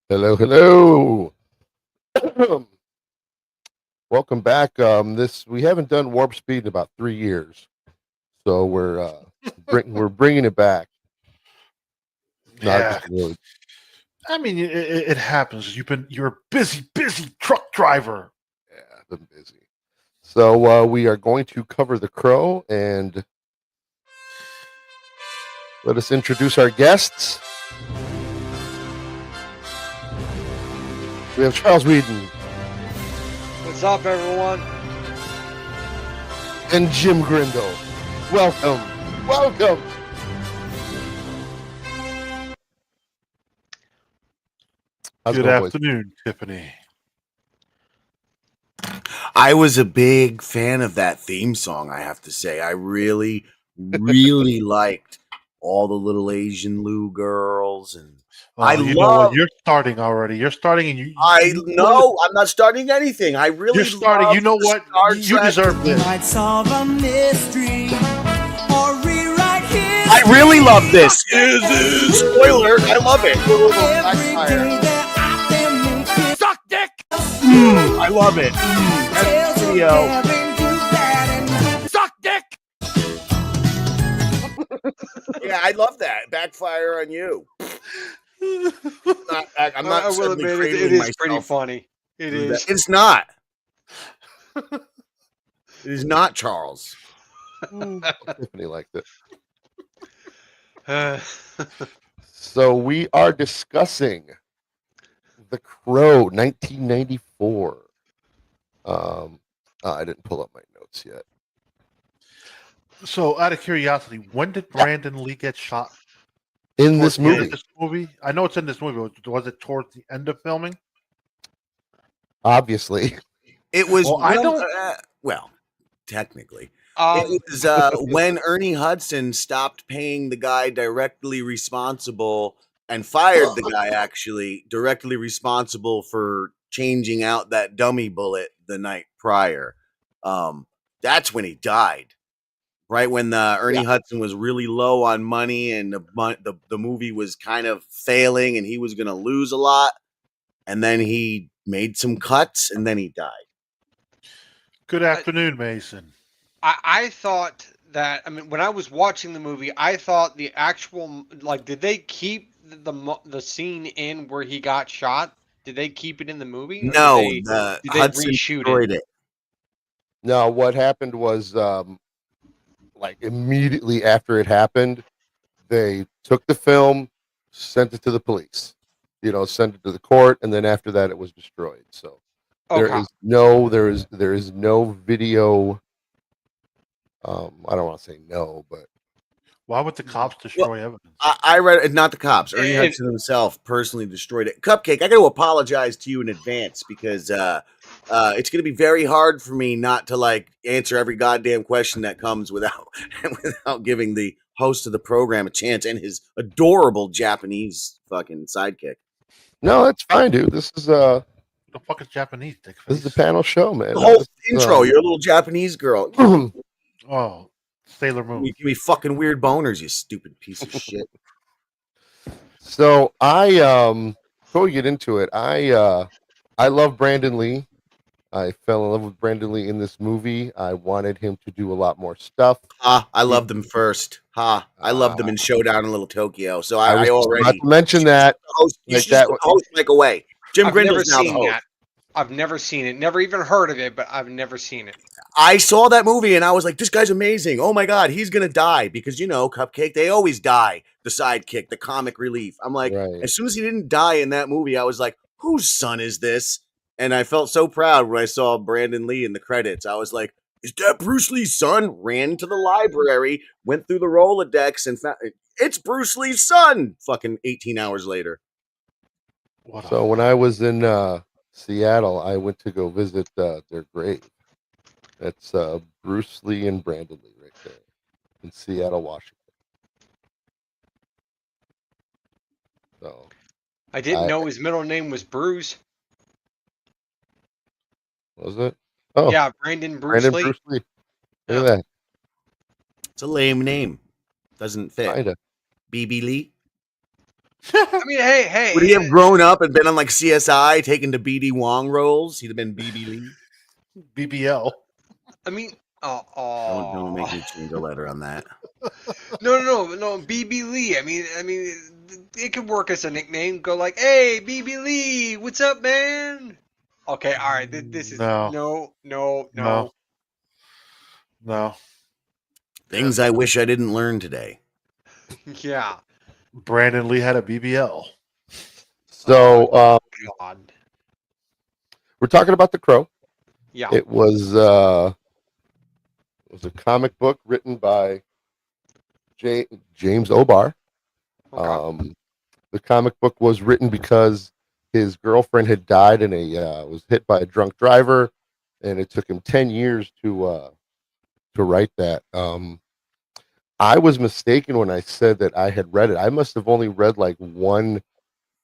Hello, hello. Welcome back. This we haven't done Warp Speed in about 3 years, so we're bringing it back. Not Yeah, just really. I mean it happens. You're a busy truck driver. Yeah, been busy. So we are going to cover The Crow, and let us introduce our guests. We have Charles Whedon What's up, everyone? and Jim Grindle. Welcome, welcome. How's it Good going, boys? afternoon, Tiffany. I was a big fan of that theme song, I have to say. I really, really liked all the little Asian Lou girls, and I You know what? love. You're starting already. You're starting, and I know I'm not starting anything. I really You're starting. love You know the what? Star You Trek. deserve this. Might solve a mystery or rewrite history. I really love this. Spoiler, I love it. Every day that I can make it. Suck dick. I love it. Tales of video. daring, do that and Suck dick. Yeah, I love that. Backfire on you. I'm not I will suddenly admit it cradling is pretty myself. funny. It is. It's not. It is not, Charles. Tiffany liked it. Uh, So we are discussing The Crow, 1994. I didn't pull up my notes yet. So, out of curiosity, when did Brandon Lee get shot? In this Towards the end of movie, This movie. I know it's in this movie. Was it towards the end of filming? obviously. It was Well, I don't- well, technically. um, It was when Ernie Hudson stopped paying the guy directly responsible and fired the guy actually directly responsible for changing out that dummy bullet the night prior. That's when he died. Right when Ernie Hudson was really low on money and the movie was kind of failing and he was going to lose a lot, and then he made some cuts and then he died. Good afternoon, Mason. I thought that. I mean, when I was watching the movie, I thought the actual did they keep the scene in where he got shot? Did they keep it in the movie? Or No, did they Hudson reshoot destroyed it. Now, what happened was, like immediately after it happened, they took the film, sent it to the police. Sent it to the court, and then after that, it was destroyed. So Okay. there is no video. I don't want to say no, but Why would the cops destroy evidence? I read it, not the cops. Ernie And- Hudson himself personally destroyed it. Cupcake, I got to apologize to you in advance because it's going to be very hard for me not to answer every goddamn question that comes without giving the host of the program a chance and his adorable Japanese fucking sidekick. no, that's fine, dude. This is The fuck is Japanese dick face? a panel show, man. The whole intro, you're a little Japanese girl. Oh, Sailor Moon. You give me fucking weird boners, you stupid piece of shit. So before we get into it, I love Brandon Lee. I fell in love with Brandon Lee in this movie. I wanted him to do a lot more stuff. I loved him first. I loved him in Showdown in Little Tokyo. So I was I just already about to mention that. host, you like should just that- host Mike away. Jim I've never Grindle's now the seen host. that. I've never seen it. Never even heard of it, but I've never seen it. I saw that movie and I was like, this guy's amazing. Oh my God, he's going to die. Because, Cupcake, they always die. The sidekick, the comic relief. I'm like, Right. as soon as he didn't die in that movie, I was like, whose son is this? And I felt so proud when I saw Brandon Lee in the credits. I was like, is that Bruce Lee's son? Ran to the library, went through the Rolodex and found it's Bruce Lee's son. Fucking 18 hours later. What So when I was in Seattle, I went to go visit their grave. That's Bruce Lee and Brandon Lee right there in Seattle, Washington. So I didn't I- know his middle name was Bruce. was it? Oh, Yeah, Brandon Bruce Brandon Lee. Bruce Lee. Look at It's a lame name. Doesn't that. fit. Kinda. BB Lee. I mean, hey. Would he have grown up and been on like CSI, taken to BD Wong roles? He'd have been BB Lee. BBL. I mean, Don't make me change a letter on that. No, BB Lee. I mean, it could work as a nickname. Go like, hey, BB Lee, what's up, man? Okay, all right. This is No. no. Things I wish I didn't learn today. Yeah. Brandon Lee had a BBL. So God. we're talking about The Crow. Yeah. It was a comic book written by James O'Barr. Okay. The comic book was written because his girlfriend had died and was hit by a drunk driver, and it took him 10 years to write that. I was mistaken when I said that I had read it. I must have only read like one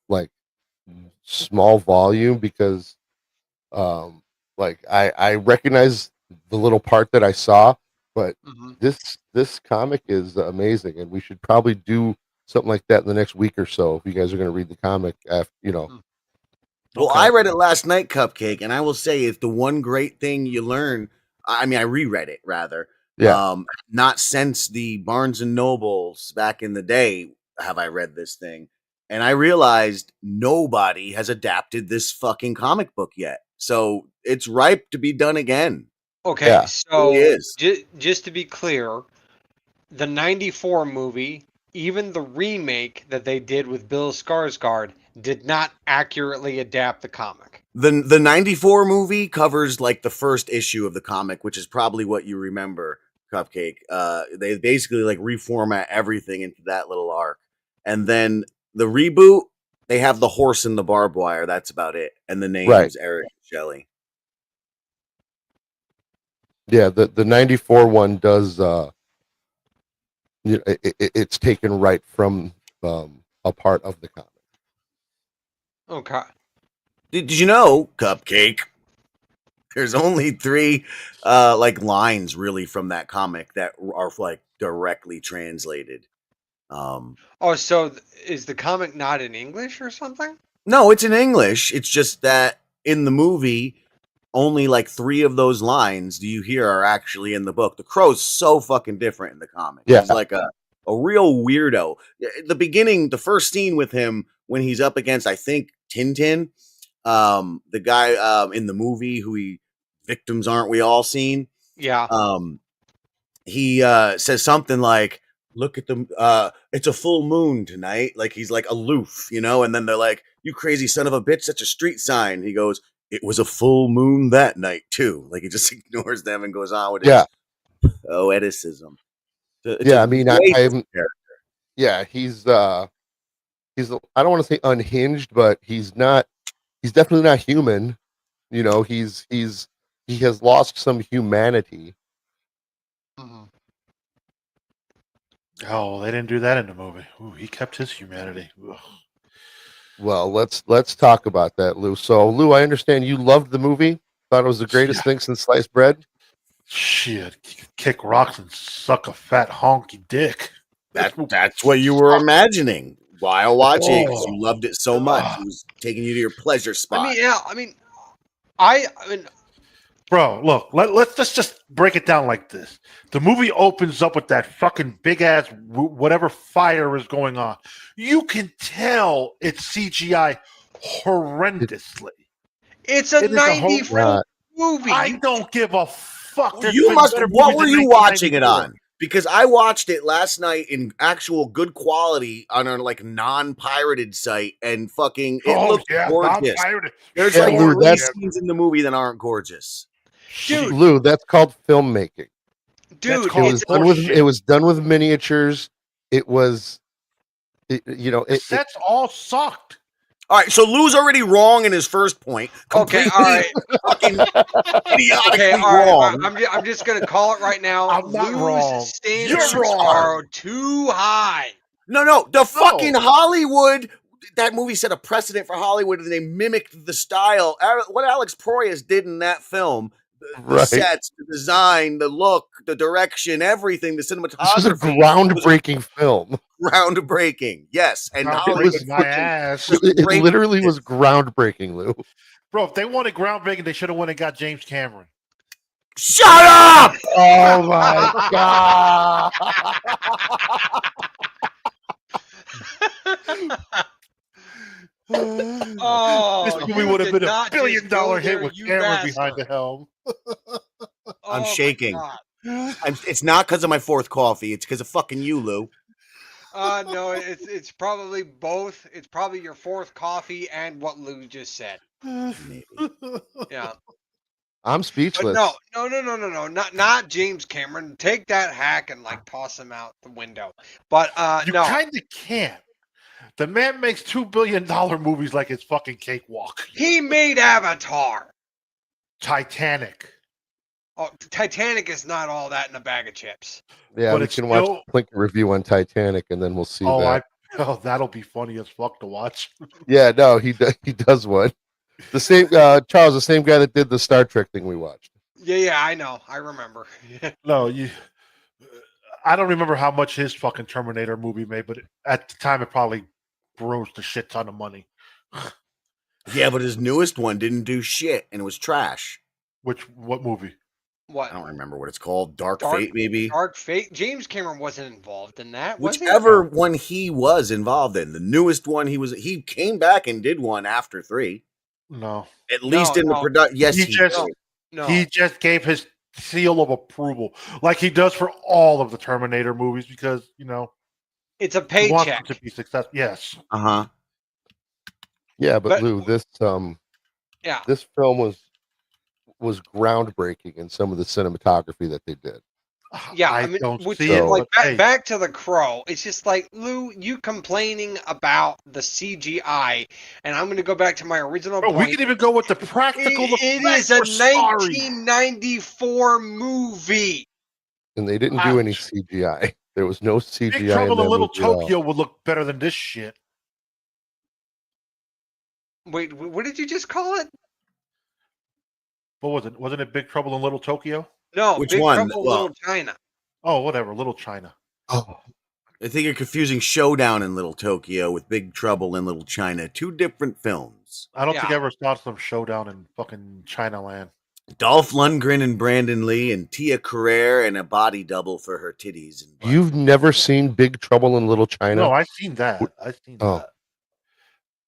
like small volume because I recognize the little part that I saw, but Mhm. this comic is amazing, and we should probably do something like that in the next week or so if you guys are going to read the comic after, Well, Okay. I read it last night, Cupcake, and I will say it's the one great thing you learn. I mean, I reread it rather. Yeah. Not since the Barnes and Nobles back in the day have I read this thing. And I realized nobody has adapted this fucking comic book yet. So it's ripe to be done again. Okay, Yeah. so It is. just to be clear, the 94 movie, even the remake that they did with Bill Skarsgård, did not accurately adapt the comic. The 94 movie covers like the first issue of the comic, which is probably what you remember, Cupcake. They basically like reformat everything into that little arc. And then the reboot, they have the horse and the barbed wire. That's about it. And the name's Right. Eric Shelley. Yeah, the 94 one does it's taken right from a part of the comic. Okay. Did you know, Cupcake? There's only 3 like lines really from that comic that are like directly translated. Oh, so is the comic not in English or something? No, it's in English. It's just that in the movie, only like 3 of those lines do you hear are actually in the book. The Crow's so fucking different in the comic. Yeah. He's like a real weirdo. The beginning, the first scene with him when he's up against, I think, Tintin, the guy in the movie who Victims Aren't We All Seen? Yeah. He says something like, look at them, it's a full moon tonight. Like he's like aloof, and then they're like, you crazy son of a bitch, such a street sign. He goes, it was a full moon that night too. Like he just ignores them and goes on with his poeticism. I mean, I'm character. yeah, he's I don't want to say unhinged, but he's definitely not human. He has lost some humanity. Mhm. Oh, they didn't do that in the movie. Ooh, he kept his humanity. Ugh. Well, let's talk about that, Lou. So, Lou, I understand you loved the movie. Thought it was the greatest thing since sliced bread. Shit, kick rocks and suck a fat honky dick. That's what you were imagining while watching it because Oh. you loved it so much. It was taking you to your pleasure spot. I mean, yeah. I mean, Bro, look, let's just break it down like this. The movie opens up with that fucking big ass whatever fire is going on. You can tell it's CGI horrendously. it's a It is a whole 94 movie. I don't give a fuck. There's You been must. better What movies were in you watching it 1994. on? Because I watched it last night in actual good quality on a like non-pirated site, and fucking it looked gorgeous. non-pirated. There's Yeah, like Lou, 3 that's- scenes in the movie that aren't gorgeous. Dude. Lou, that's called filmmaking. Dude, called It was done with horseshit. miniatures. It was, The sets all sucked. All right, so Lou's already wrong in his first point. okay, Completely all right. fucking idiotically Okay, all right. wrong. I'm just gonna call it right now. I'm not Lou's wrong. standards You're wrong. are too high. No, the fucking Hollywood. That movie set a precedent for Hollywood, and they mimicked the style. What Alex Proyas did in that film, the Right. sets, the design, the look, the direction, everything, the This was a cinematography, groundbreaking film. groundbreaking. Yes, and Not Hollywood breaking my ass. It Great literally was pieces. groundbreaking, Lou. Bro, if they wanted groundbreaking, they should have went and got James Cameron. Shut up! Oh my god! Oh, This movie you would have did been a not just billion-dollar go hit there, with you Cameron bastard. behind the helm. Oh, my shaking. God. It's not because of my fourth coffee. It's because of fucking you, Lou. No, it's probably both. It's probably your fourth coffee and what Lou just said. Maybe. Yeah. I'm But speechless. no, not James Cameron. Take that hack and like toss him out the window. But You no, kind of can't. The man makes $2 billion movies like it's fucking cakewalk. he made Avatar. Titanic. Oh, Titanic is not all that in a bag of chips. Yeah, But we it's can watch still- a Plink review on Titanic, and then we'll see that. That'll be funny as fuck to watch. Yeah, no, he does one. The same Charles, the same guy that did the Star Trek thing we watched. Yeah, I know. I remember. No, I don't remember how much his fucking Terminator movie made, but at the time it probably grossed a shit ton of money. Yeah, but his newest one didn't do shit and it was trash. What movie? What? I don't remember what it's called. Dark Dark- Fate, maybe? Dark Fate. James Cameron wasn't involved in that. Was he? Whichever one he was involved in. The newest one he came back and did one after 3. No. At least in the no. production. Yes, He he just- did. No. He just gave his seal of approval, like he does for all of the Terminator movies, because It's a he wants paycheck. them to be successful. Yes, Uh-huh. Yeah, but But- Lou, this Yeah. this film was groundbreaking in some of the cinematography that they did. Yeah, I I mean, don't which see is it. like but hey, back to the Crow. It's just like Lou, you complaining about the CGI, and I'm going to go back to my original bro, we point. can even go with the practical It effects. is a We're sorry. 1994 movie. And they didn't do any Ouch. CGI. There was no CGI. Big Trouble in that in Little movie at all. Tokyo would look better than this shit. Wait, what did you just call it? What was it? Wasn't it Big Trouble in Little Tokyo? No, Which Big one? Trouble in Well- Little China. Oh, whatever. Little China. Oh, I think you're confusing Showdown in Little Tokyo with Big Trouble in Little China. 2 different films. I don't think I Yeah. ever saw some showdown in fucking China land. Dolph Lundgren and Brandon Lee and Tia Carrere and a body double for her titties. And butt. you've never seen Big Trouble in Little China? No, I've seen that. I've seen Oh. that.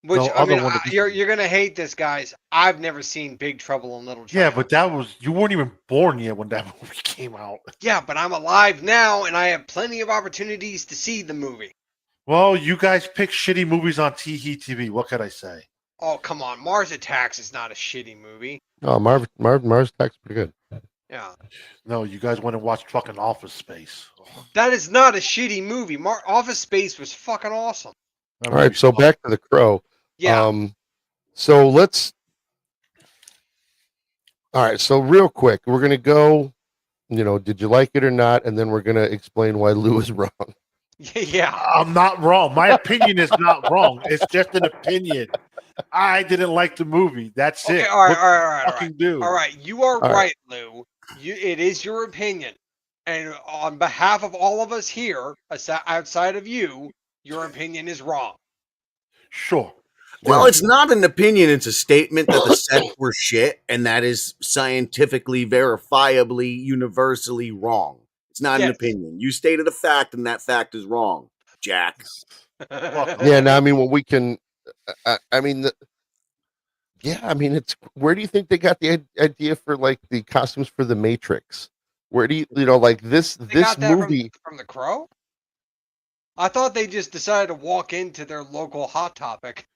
Which No, I other mean, one that you- you're gonna hate this, guys. I've never seen Big Trouble in Little China. Yeah, but that was you weren't even born yet when that movie came out. yeah, but I'm alive now, and I have plenty of opportunities to see the movie. Well, you guys pick shitty movies on TV. What could I say? Oh, come on, Mars Attacks is not a shitty movie. Oh, Mars Attacks pretty good. Yeah, No, you guys went and watched fucking Office Space. that is not a shitty movie. Office Space was fucking awesome. That All right, movie so sucked. back to the Crow. Yeah, So let's. All right, so real quick, we're gonna go. Did you like it or not? And then we're gonna explain why Lou is wrong. yeah. I'm not wrong. My opinion is not wrong. It's just an opinion. I didn't like the movie. That's Okay, it. all right, What all right, all right, all fucking right. do? All right, you are All right, Lou. It is your opinion, and on behalf of all of us here, outside of you, your opinion is wrong. Sure. Well, Yeah. it's not an opinion. It's a statement that the sets were shit, and that is scientifically, verifiably, universally wrong. It's not an Yes. opinion. You stated a fact, and that fact is wrong, Jack. Yeah, no, I mean, well, we can. I mean, it's. Where do you think they got the idea for like the costumes for the Matrix? Where do you like this? They This got that movie. from the Crow. I thought they just decided to walk into their local Hot Topic.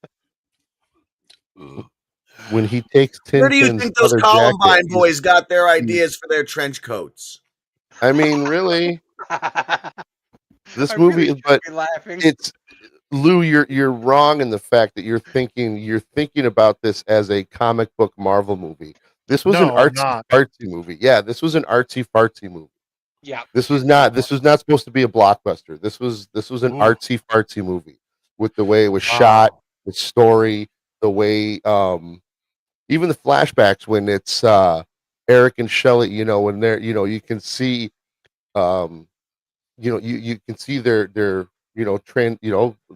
When he takes Where do you Tintin's think those leather Columbine jacket, boys got their ideas for their trench coats? I mean, really, this I movie. really should But be laughing. it's Lou. You're wrong in the fact that you're thinking about this as a comic book Marvel movie. This was an No, I'm artsy not. fartsy movie. Yeah, this was an artsy fartsy movie. Yeah, This was not supposed to be a blockbuster. This was an Ooh. artsy fartsy movie with the way it was Wow. shot, the story, the way even the flashbacks when it's Eric and Shelley, you know, when they're, you know, you can see, you can see their the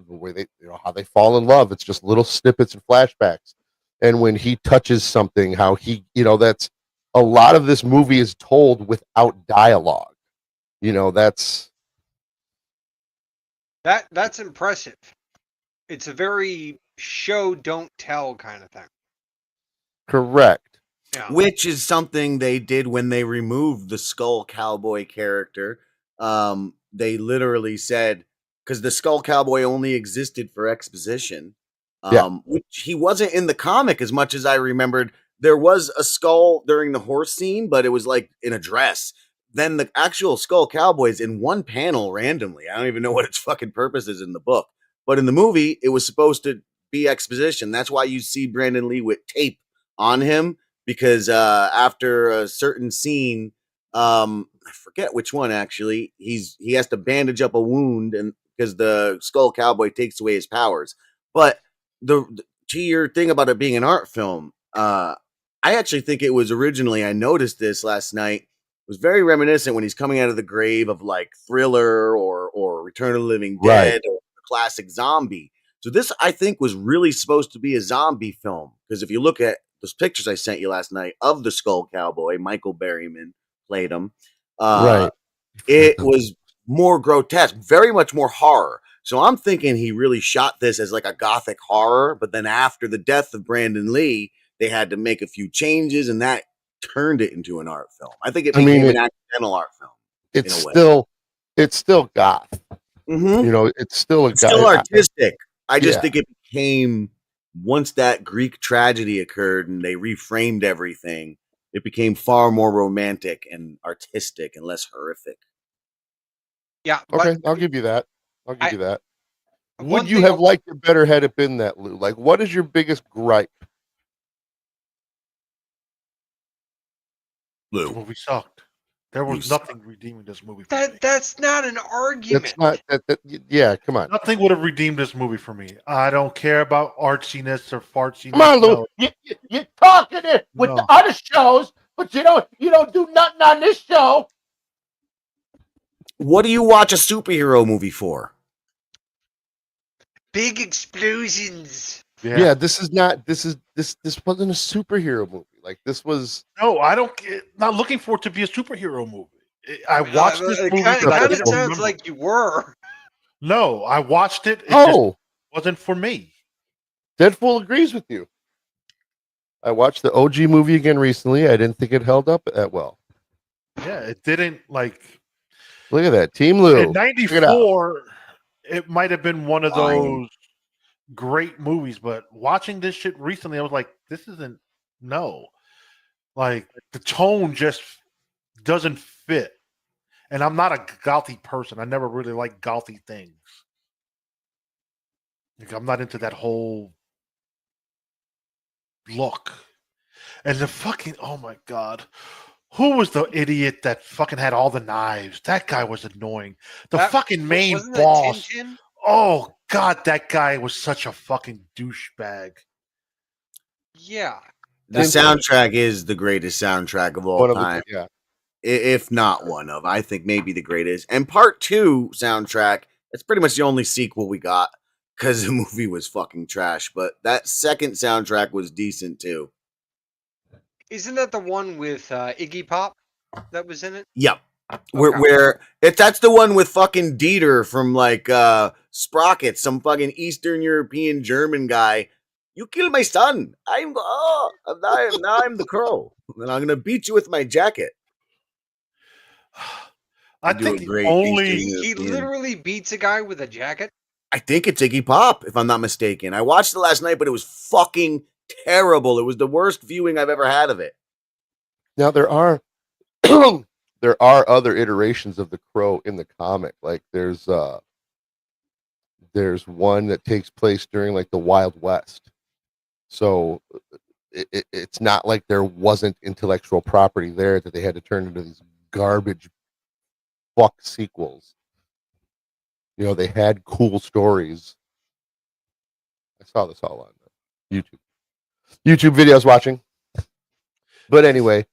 way they, how they fall in love. It's just little snippets and flashbacks. And when he touches something, how he, that's a lot of this movie is told without dialogue. That's That's impressive. It's a very show don't tell kind of thing. correct. Yeah. Which is something they did when they removed the Skull Cowboy character. They literally said, because the Skull Cowboy only existed for exposition, which he wasn't in the comic as much as I remembered. There was a skull during the horse scene, but it was like in a dress. Then the actual Skull Cowboy is in one panel randomly. I don't even know what its fucking purpose is in the book. But in the movie, it was supposed to be exposition. That's why you see Brandon Lee with tape on him, because after a certain scene, I forget which one actually, he has to bandage up a wound, and because the Skull Cowboy takes away his powers. But to your thing about it being an art film, I actually think it was originally, I noticed this last night, it was very reminiscent when he's coming out of the grave of like Thriller or Return of the Living Dead, or classic zombie. So this, I think, was really supposed to be a zombie film, because if you look at those pictures I sent you last night of the Skull Cowboy, Michael Berryman played him. Right. It was more grotesque, very much more horror. So I'm thinking he really shot this as like a gothic horror, but then after the death of Brandon Lee, they had to make a few changes, and that turned it into an art film. I think it became an accidental art film. It's still goth. Mm-hmm. It's still still artistic. I just think it became, once that Greek tragedy occurred and they reframed everything, it became far more romantic and artistic and less horrific. Yeah. Okay, I'll give you that. One Would you thing have liked it better had it been that, Lou? Like, what is your biggest gripe? This movie sucked. There was nothing redeeming this movie. For me. That's not an argument. That's not that. Yeah, come on. Nothing would have redeemed this movie for me. I don't care about artsiness or fartsiness. Come on, Lou. No. You're talking it with the other shows, but you don't do nothing on this show. What do you watch a superhero movie for? Big explosions. Yeah, this wasn't a superhero movie. Like, this was. No, I don't. Not looking for it to be a superhero movie. I watched this movie. It kind of sounds like you were. No, I watched it. It just wasn't for me. Deadpool agrees with you. I watched the OG movie again recently. I didn't think it held up that well. Yeah, it didn't like. Look at that, Team Lou. In '94, it might have been one of those great movies, but watching this shit recently, I was like, this isn't. No, like the tone just doesn't fit. And I'm not a gothy person. I never really liked gothy things. Like, I'm not into that whole look. And the fucking, oh my God. Who was the idiot that fucking had all the knives? That guy was annoying. The fucking main boss. Oh God, that guy was such a fucking douchebag. Yeah. The soundtrack is the greatest soundtrack of all time. Yeah. If not one of, I think maybe the greatest. And part 2 soundtrack, it's pretty much the only sequel we got, because the movie was fucking trash. But that second soundtrack was decent too. Isn't that the one with Iggy Pop that was in it? Yep. Where that's the one with fucking Dieter from like Sprocket, some fucking Eastern European German guy. You killed my son. I'm the crow, and I'm gonna beat you with my jacket. I think he literally beats a guy with a jacket. I think it's Iggy Pop, if I'm not mistaken. I watched it last night, but it was fucking terrible. It was the worst viewing I've ever had of it. Now there are other iterations of the Crow in the comic. Like there's one that takes place during like the Wild West. So it's not like there wasn't intellectual property there that they had to turn into these garbage fuck sequels. They had cool stories. I saw this all on YouTube videos watching. But anyway,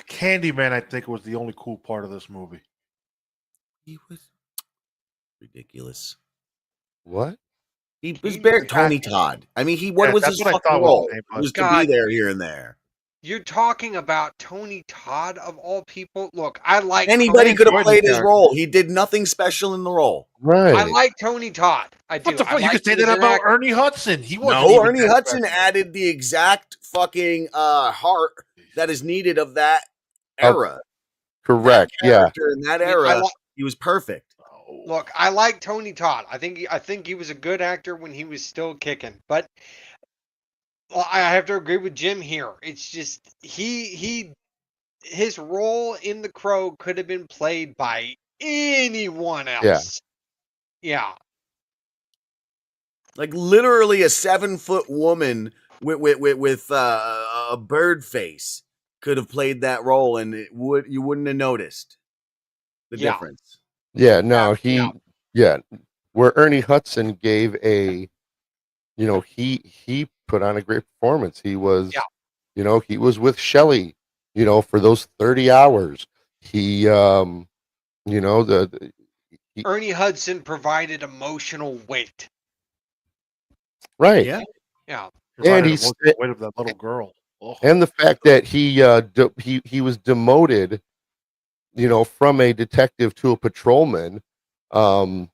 Candyman, I think, was the only cool part of this movie. He was ridiculous. What? He was buried. Tony Todd. I mean, what Yeah, was that's his what I fucking thought was role? his name, It was to God. be there here and there. You're talking about Tony Todd of all people. Look, I like Anybody Tony could have enjoyed played the his character. role. He did nothing special in the role. Right. I like Tony Todd. I do. What the I fuck? You like could say him as that an about actor. Ernie Hudson. He wasn't No, even Ernie that Hudson special. added the exact fucking heart that is needed of that era. Correct. That Yeah. character in that I mean, era, he was perfect. Look, I like Tony Todd. I think he was a good actor when he was still kicking. But I have to agree with Jim here. It's just his role in The Crow could have been played by anyone else. Yeah. Like literally a 7-foot woman with a bird face could have played that role, and you wouldn't have noticed the Yeah. difference. Yeah. No, Yeah. where Ernie Hudson gave he put on a great performance. He was, he was with Shelley, for those 30 hours. He, Ernie Hudson provided emotional weight. right. Yeah. Yeah. And He's he's the weight of that little girl. Oh. and the fact that he was demoted, from a detective to a patrolman. I mean,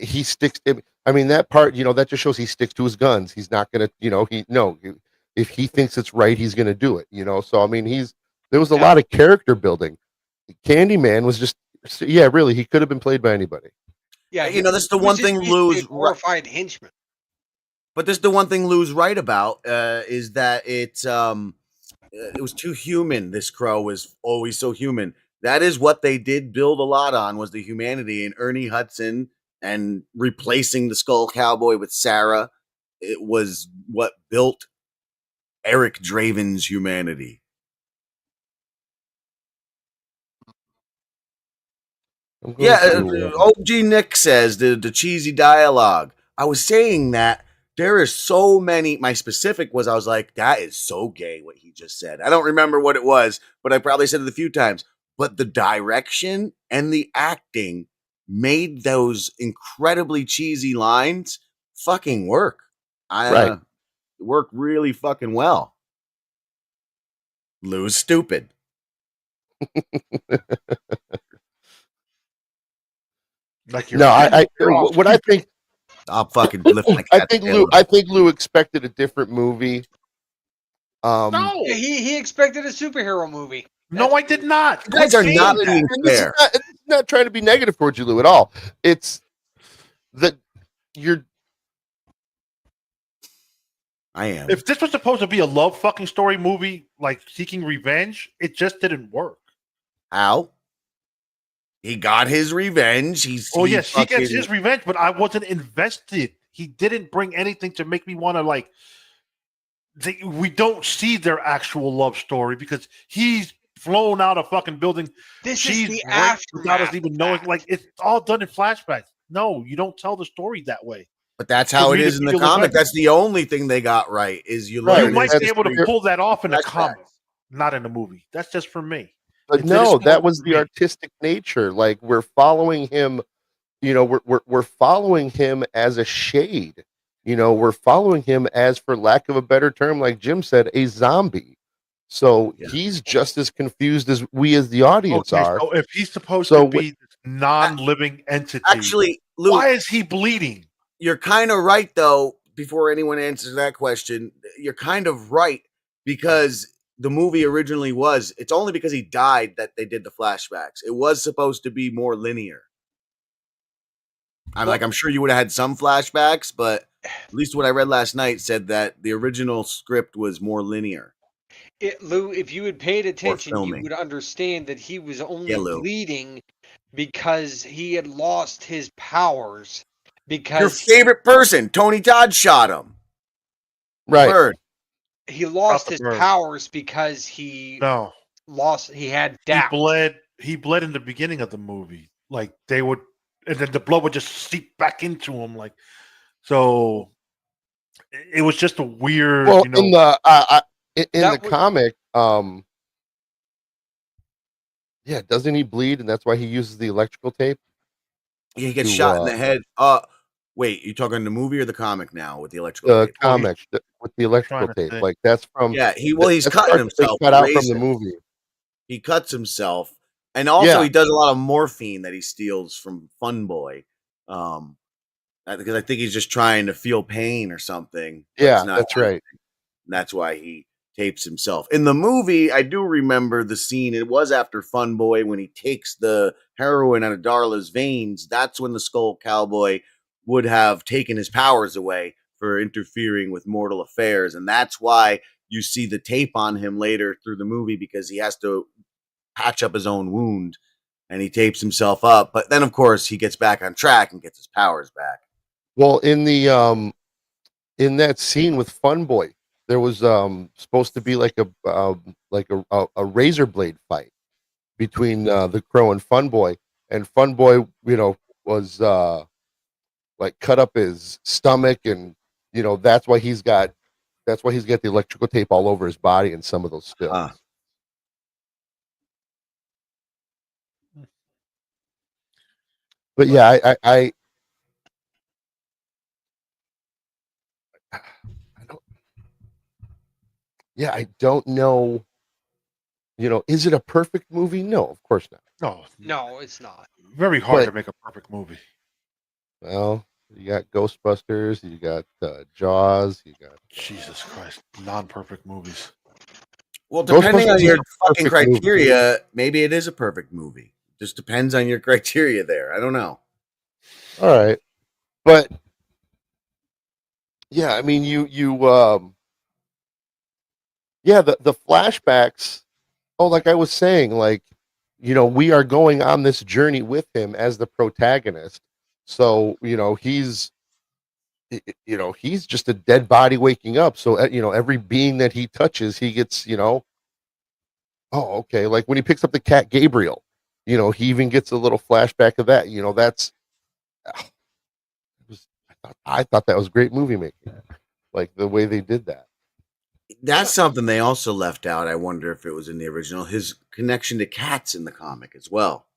he sticks. I mean, that part, that just shows he sticks to his guns. He's not gonna, if he thinks it's right, he's gonna do it. So I mean, there was a lot of character building. Candyman was just, really, he could have been played by anybody. Yeah. That's the one thing Lou's glorified henchman. But this is the one thing Lou's right about, is that it was too human. This Crow was always so human. That is what they did build a lot on, was the humanity in Ernie Hudson, and replacing the Skull Cowboy with Sarah. It was what built Eric Draven's humanity. OG Nick says the cheesy dialogue. I was saying that there is so many. My specific was, I was like, that is so gay what he just said. I don't remember what it was, but I probably said it a few times. But the direction and the acting made those incredibly cheesy lines fucking work. Work really fucking well. Lou's stupid. What I think. I'll fucking lift my I think Lou expected a different movie. No, He expected a superhero movie. No, I did not. You guys are not being fair. It's not trying to be negative towards you, Lou, at all. It's that you're. I am. If this was supposed to be a love fucking story movie, like Seeking Revenge, it just didn't work. How? He got his revenge. He gets his revenge, but I wasn't invested. He didn't bring anything to make me want to like. We don't see their actual love story because he's flown out a fucking building. This is the aftermath without us aftermath. even knowing. Like, it's all done in flashbacks. No, you don't tell the story that way. But that's how it is in the comic. That's the only thing they got right. Is you learn. You might be able to pull that off in a comic, not in a movie. That's just for me. But no, that was the artistic nature. Like, we're following him. We're following him as a shade. We're following him as, for lack of a better term, like Jim said, a zombie. So he's just as confused as we as the audience are. So if he's supposed to be this non-living entity, actually, Lou, why is he bleeding? You're kind of right, though. Before anyone answers that question, you're kind of right, because the movie originally was. It's only because he died that they did the flashbacks. It was supposed to be more linear. I'm sure you would have had some flashbacks, but at least what I read last night said that the original script was more linear. Lou, if you had paid attention, you would understand that he was only bleeding because he had lost his powers. Because your favorite person, Tony Todd, shot him. Right. Bird. He lost his powers because he had doubt. He bled in the beginning of the movie. Like, they would, and then the blood would just seep back into him. Like, so it was just a weird. Well, in the comic, Um, yeah, doesn't he bleed, and that's why he uses the electrical tape? Yeah, he gets To, shot in the head. Wait, you talking the movie or the comic now with the electrical The tape? comic with the electrical trying to tape, think. like that's from Yeah, he's that's cutting part that they himself. cut with out from the razors. movie. He cuts himself, and also Yeah. he does a lot of morphine that he steals from Fun Boy, because I think he's just trying to feel pain or something. But it's Yeah, not that's right. and that's why he tapes himself. In the movie, I do remember the scene. It was after Fun Boy when he takes the heroin out of Darla's veins. That's when the Skull Cowboy would have taken his powers away for interfering with mortal affairs. And that's why you see the tape on him later through the movie, because he has to patch up his own wound and he tapes himself up. But then, of course, he gets back on track and gets his powers back. Well, in that scene with Fun Boy, there was supposed to be like a razor blade fight between the Crow and Fun Boy, and Fun Boy, was like cut up his stomach, and that's why he's got the electrical tape all over his body in some of those stills. Huh. But yeah, I don't. Yeah, I don't know. Is it a perfect movie? No, of course not. No, No, it's not. very hard But- to make a perfect movie. Well, you got Ghostbusters, you got Jaws, you got Jesus Christ, non-perfect movies. Well, depending Ghostbusters on is your a fucking perfect movie. criteria, maybe it is a perfect movie. Just depends on your criteria there. I don't know. All right, but yeah, I mean, yeah, the flashbacks. Oh, like I was saying, like we are going on this journey with him as the protagonist. So he's he's just a dead body waking up. So every being that he touches, he gets oh, okay. Like when he picks up the cat Gabriel, he even gets a little flashback of that. That's I thought that was great movie making, like the way they did that. That's something they also left out. I wonder if it was in the original. His connection to cats in the comic as well.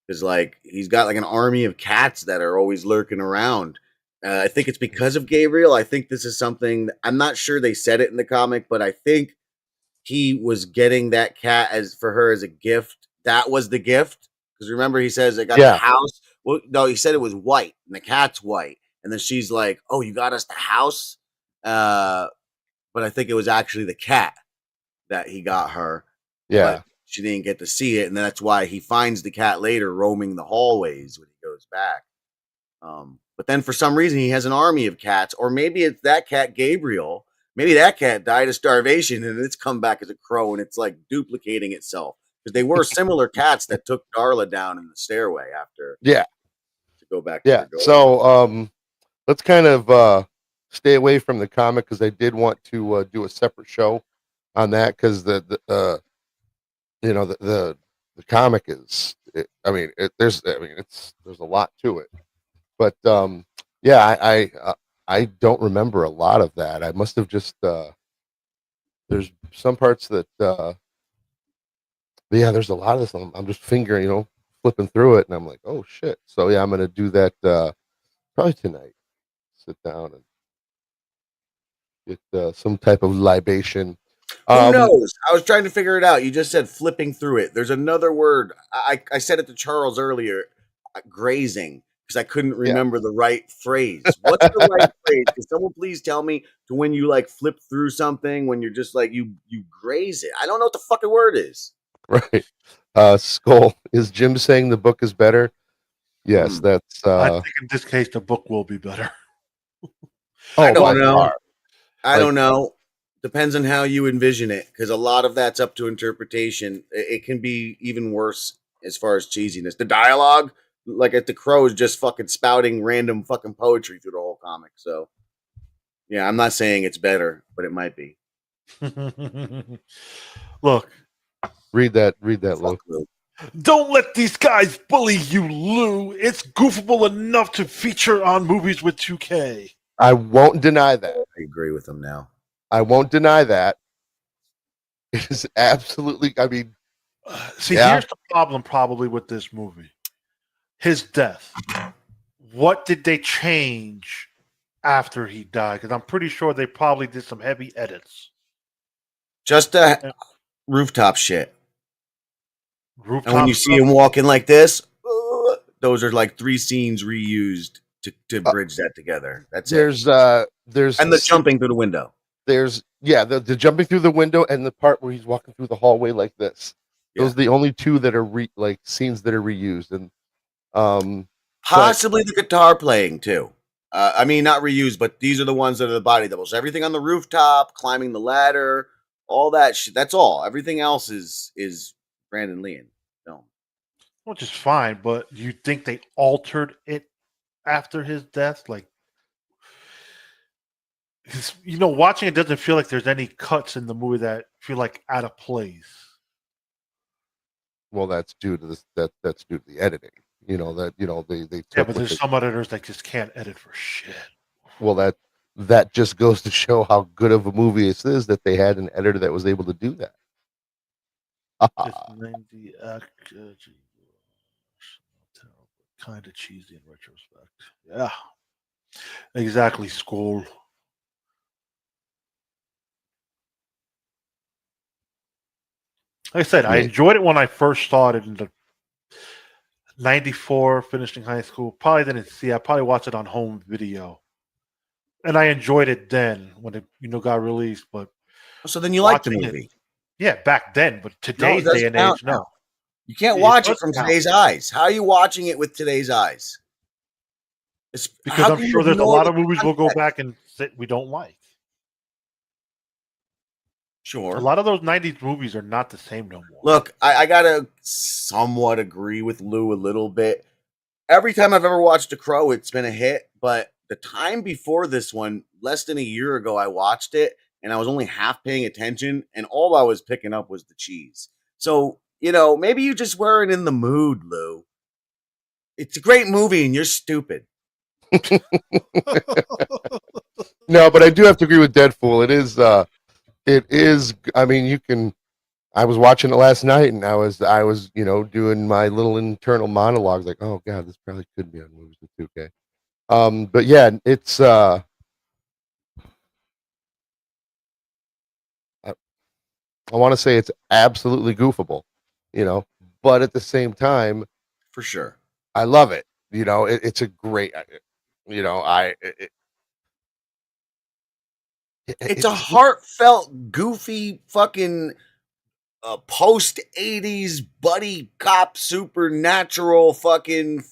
Because like he's got like an army of cats that are always lurking around. I think it's because of Gabriel. I think this is something I'm not sure they said it in the comic, but I think he was getting that cat for her as a gift. That was the gift. Because remember, he says I got Yeah. the house. Well, no, he said it was white, and the cat's white. And then she's like, "Oh, you got us the house." But I think it was actually the cat that he got her. Yeah. But she didn't get to see it, and that's why he finds the cat later roaming the hallways when he goes back. But then for some reason he has an army of cats, or maybe it's that cat Gabriel. Maybe that cat died of starvation and it's come back as a crow and it's like duplicating itself, because they were similar cats that took Darla down in the stairway after. Yeah. To go back. To Yeah. their goal. So let's kind of stay away from the comic, because I did want to do a separate show on that, because the comic is there's a lot to it, but yeah, I don't remember a lot of that. I must have just there's some parts that yeah, there's a lot of this. I'm just fingering, flipping through it, and I'm like, oh shit. So yeah, I'm gonna do that probably tonight. Sit down and get some type of libation. Who knows? I was trying to figure it out. You just said flipping through it. There's another word. I said it to Charles earlier, grazing, because I couldn't remember the right phrase. What's the right phrase? Can someone please tell me to when you like flip through something, when you're just like you graze it? I don't know what the fucking word is. Right. Skull, is Jim saying the book is better? Yes, that's I think in this case the book will be better. I don't by know. far. I don't know. Depends on how you envision it, because a lot of that's up to interpretation. It can be even worse as far as cheesiness. The dialogue, like at the Crow, is just fucking spouting random fucking poetry through the whole comic. So, yeah, I'm not saying it's better, but it might be. Look, Read that, Lou. Fuck Lou. don't let these guys bully you, Lou. It's goofable enough to feature on Movies with 2K. I won't deny that. I agree with him now. I won't deny that. It is absolutely. I mean, See, Yeah. here's the problem probably with this movie. His death. What did they change after he died? Because I'm pretty sure they probably did some heavy edits. Just the rooftop shit. Rooftop And when you see stuff? him walking like this, those are like 3 scenes reused to bridge that together. That's it. there's And the jumping through the window. there's the jumping through the window and the part where he's walking through the hallway like this. Those are the only two that are like scenes that are reused, and Possibly the guitar playing too. I mean, not reused, but these are the ones that are the body doubles. Everything on the rooftop, climbing the ladder, all that shit. That's all. Everything else is Brandon Lee in film. Which is fine, but you think they altered it after his death? Like, 'cause, watching it doesn't feel like there's any cuts in the movie that feel like out of place. well, that's due to this. That's due to the editing. They Yeah, took but what there's they- some editors that just can't edit for shit. well that just goes to show how good of a movie this is that they had an editor that was able to do that. Kind of cheesy in retrospect. Yeah, exactly. School. Like I said, I Yeah. enjoyed it when I first started in the 94, finishing high school. Probably didn't see it. I probably watched it on home video. And I enjoyed it then when it got released. But So then you like the Watching it. movie. yeah, back then. But today's doesn't day and count age, no. You can't It watch it does from count. today's eyes. How are you watching it with today's eyes? Because how I'm can you sure there's a ignore lot the of movies we'll go context? back and say we don't like. Sure. A lot of those 90s movies are not the same no more. Look, I gotta somewhat agree with Lou a little bit. Every time I've ever watched The Crow, it's been a hit. But the time before this one, less than a year ago, I watched it and I was only half paying attention, and all I was picking up was the cheese. So, maybe you just weren't in the mood, Lou. It's a great movie and you're stupid. No, but I do have to agree with Deadpool. It is. I mean, you can. I was watching it last night, and I was doing my little internal monologues, like, oh god, this probably could be on Movies with 2K. But yeah, it's. I want to say it's absolutely goofable, but at the same time, For sure. I love it. It's a great. It's a heartfelt, goofy, fucking post 80s buddy cop supernatural fucking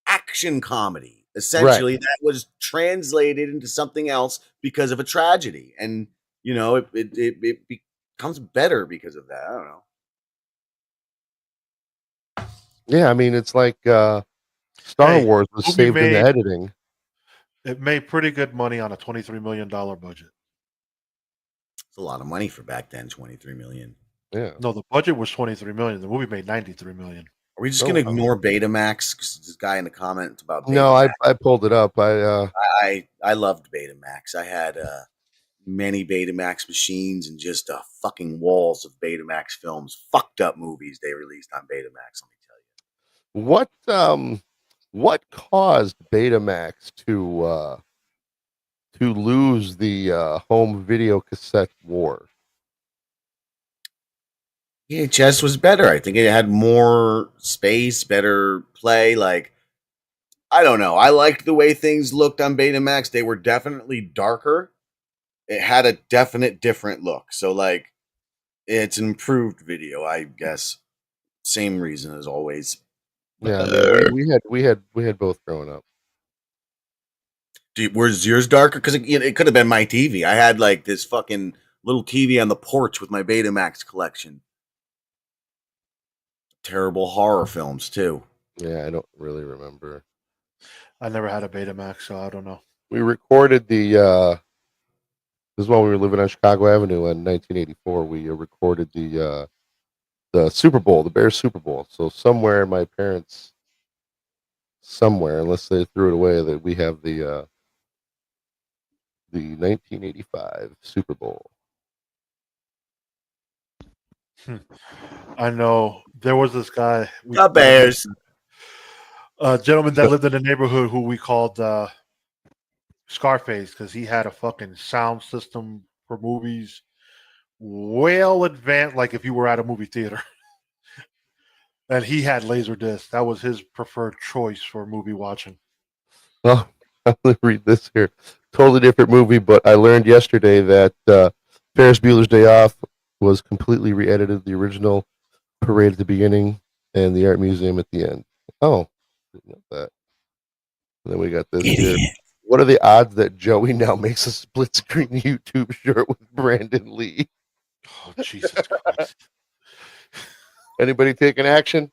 action comedy. Essentially, that was translated into something else because of a tragedy. And, it becomes better because of that. I don't know. Yeah, I mean, it's like Star Hey, Wars was movie saved in the made- editing. It made pretty good money on a $23 million budget. It's a lot of money for back then, 23 million. Yeah. No, the budget was $23 million. The movie made $93 million. Are we just Oh, going to wow. ignore Betamax? Because this guy in the comments about Betamax. No, I pulled it up. I loved Betamax. I had many Betamax machines and just fucking walls of Betamax films, fucked up movies they released on Betamax. Let me tell you. What caused Betamax to lose the home video cassette war? VHS was better. I think it had more space, better play. Like, I don't know. I liked the way things looked on Betamax. They were definitely darker. It had a definite different look. So, like, it's an improved video, I guess. Same reason as always. Yeah, I mean, we had both growing up. Was yours darker? Because it could have been my TV. I had like this fucking little TV on the porch with my Betamax collection. Terrible horror films too. Yeah, I don't really remember. I never had a Betamax, so I don't know. We recorded this is while we were living on Chicago Avenue in 1984. We recorded the Super Bowl, the Bears Super Bowl. So somewhere my parents, unless they threw it away, that we have the 1985 Super Bowl. I know there was this guy. The Bears. A gentleman that lived in the neighborhood who we called Scarface because he had a fucking sound system for movies well advanced, like if you were at a movie theater. And he had Laserdisc. That was his preferred choice for movie watching. Well, I'm going to read this here. Totally different movie, but I learned yesterday that Ferris Bueller's Day Off was completely re-edited. The original parade at the beginning and the art museum at the end. Oh, didn't know that. And then we got this here. What are the odds that Joey now makes a split screen YouTube short with Brandon Lee? Oh, Jesus Christ. Anybody taking action?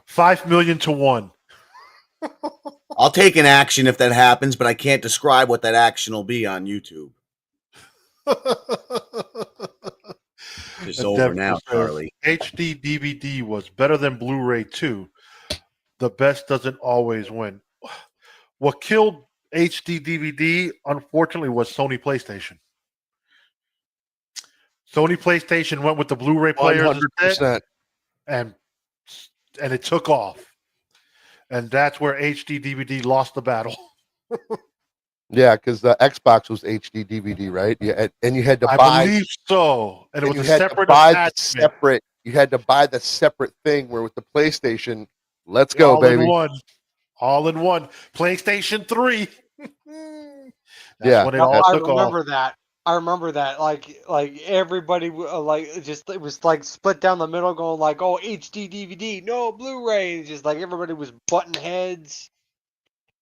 5 million to 1. I'll take an action if that happens, but I can't describe what that action will be on YouTube. It's over now, Charlie. HD DVD was better than Blu-ray 2. The best doesn't always win. What killed HD DVD, unfortunately, was Sony PlayStation. Sony PlayStation went with the Blu-ray players 100%. and it took off. And that's where HD DVD lost the battle. Yeah, because the Xbox was HD DVD, right? Yeah, and you had to I buy. believe so. And it And was you a had to separate buy the attachment. separate. You had to buy the separate thing. Where with the PlayStation, let's go, all baby. in one. All in one. PlayStation 3. That's Yeah, when it No, all I took remember off. that. I remember that. Like everybody, like just it was like split down the middle, going like, "Oh, HD DVD, no Blu-ray." And just like everybody was butting heads.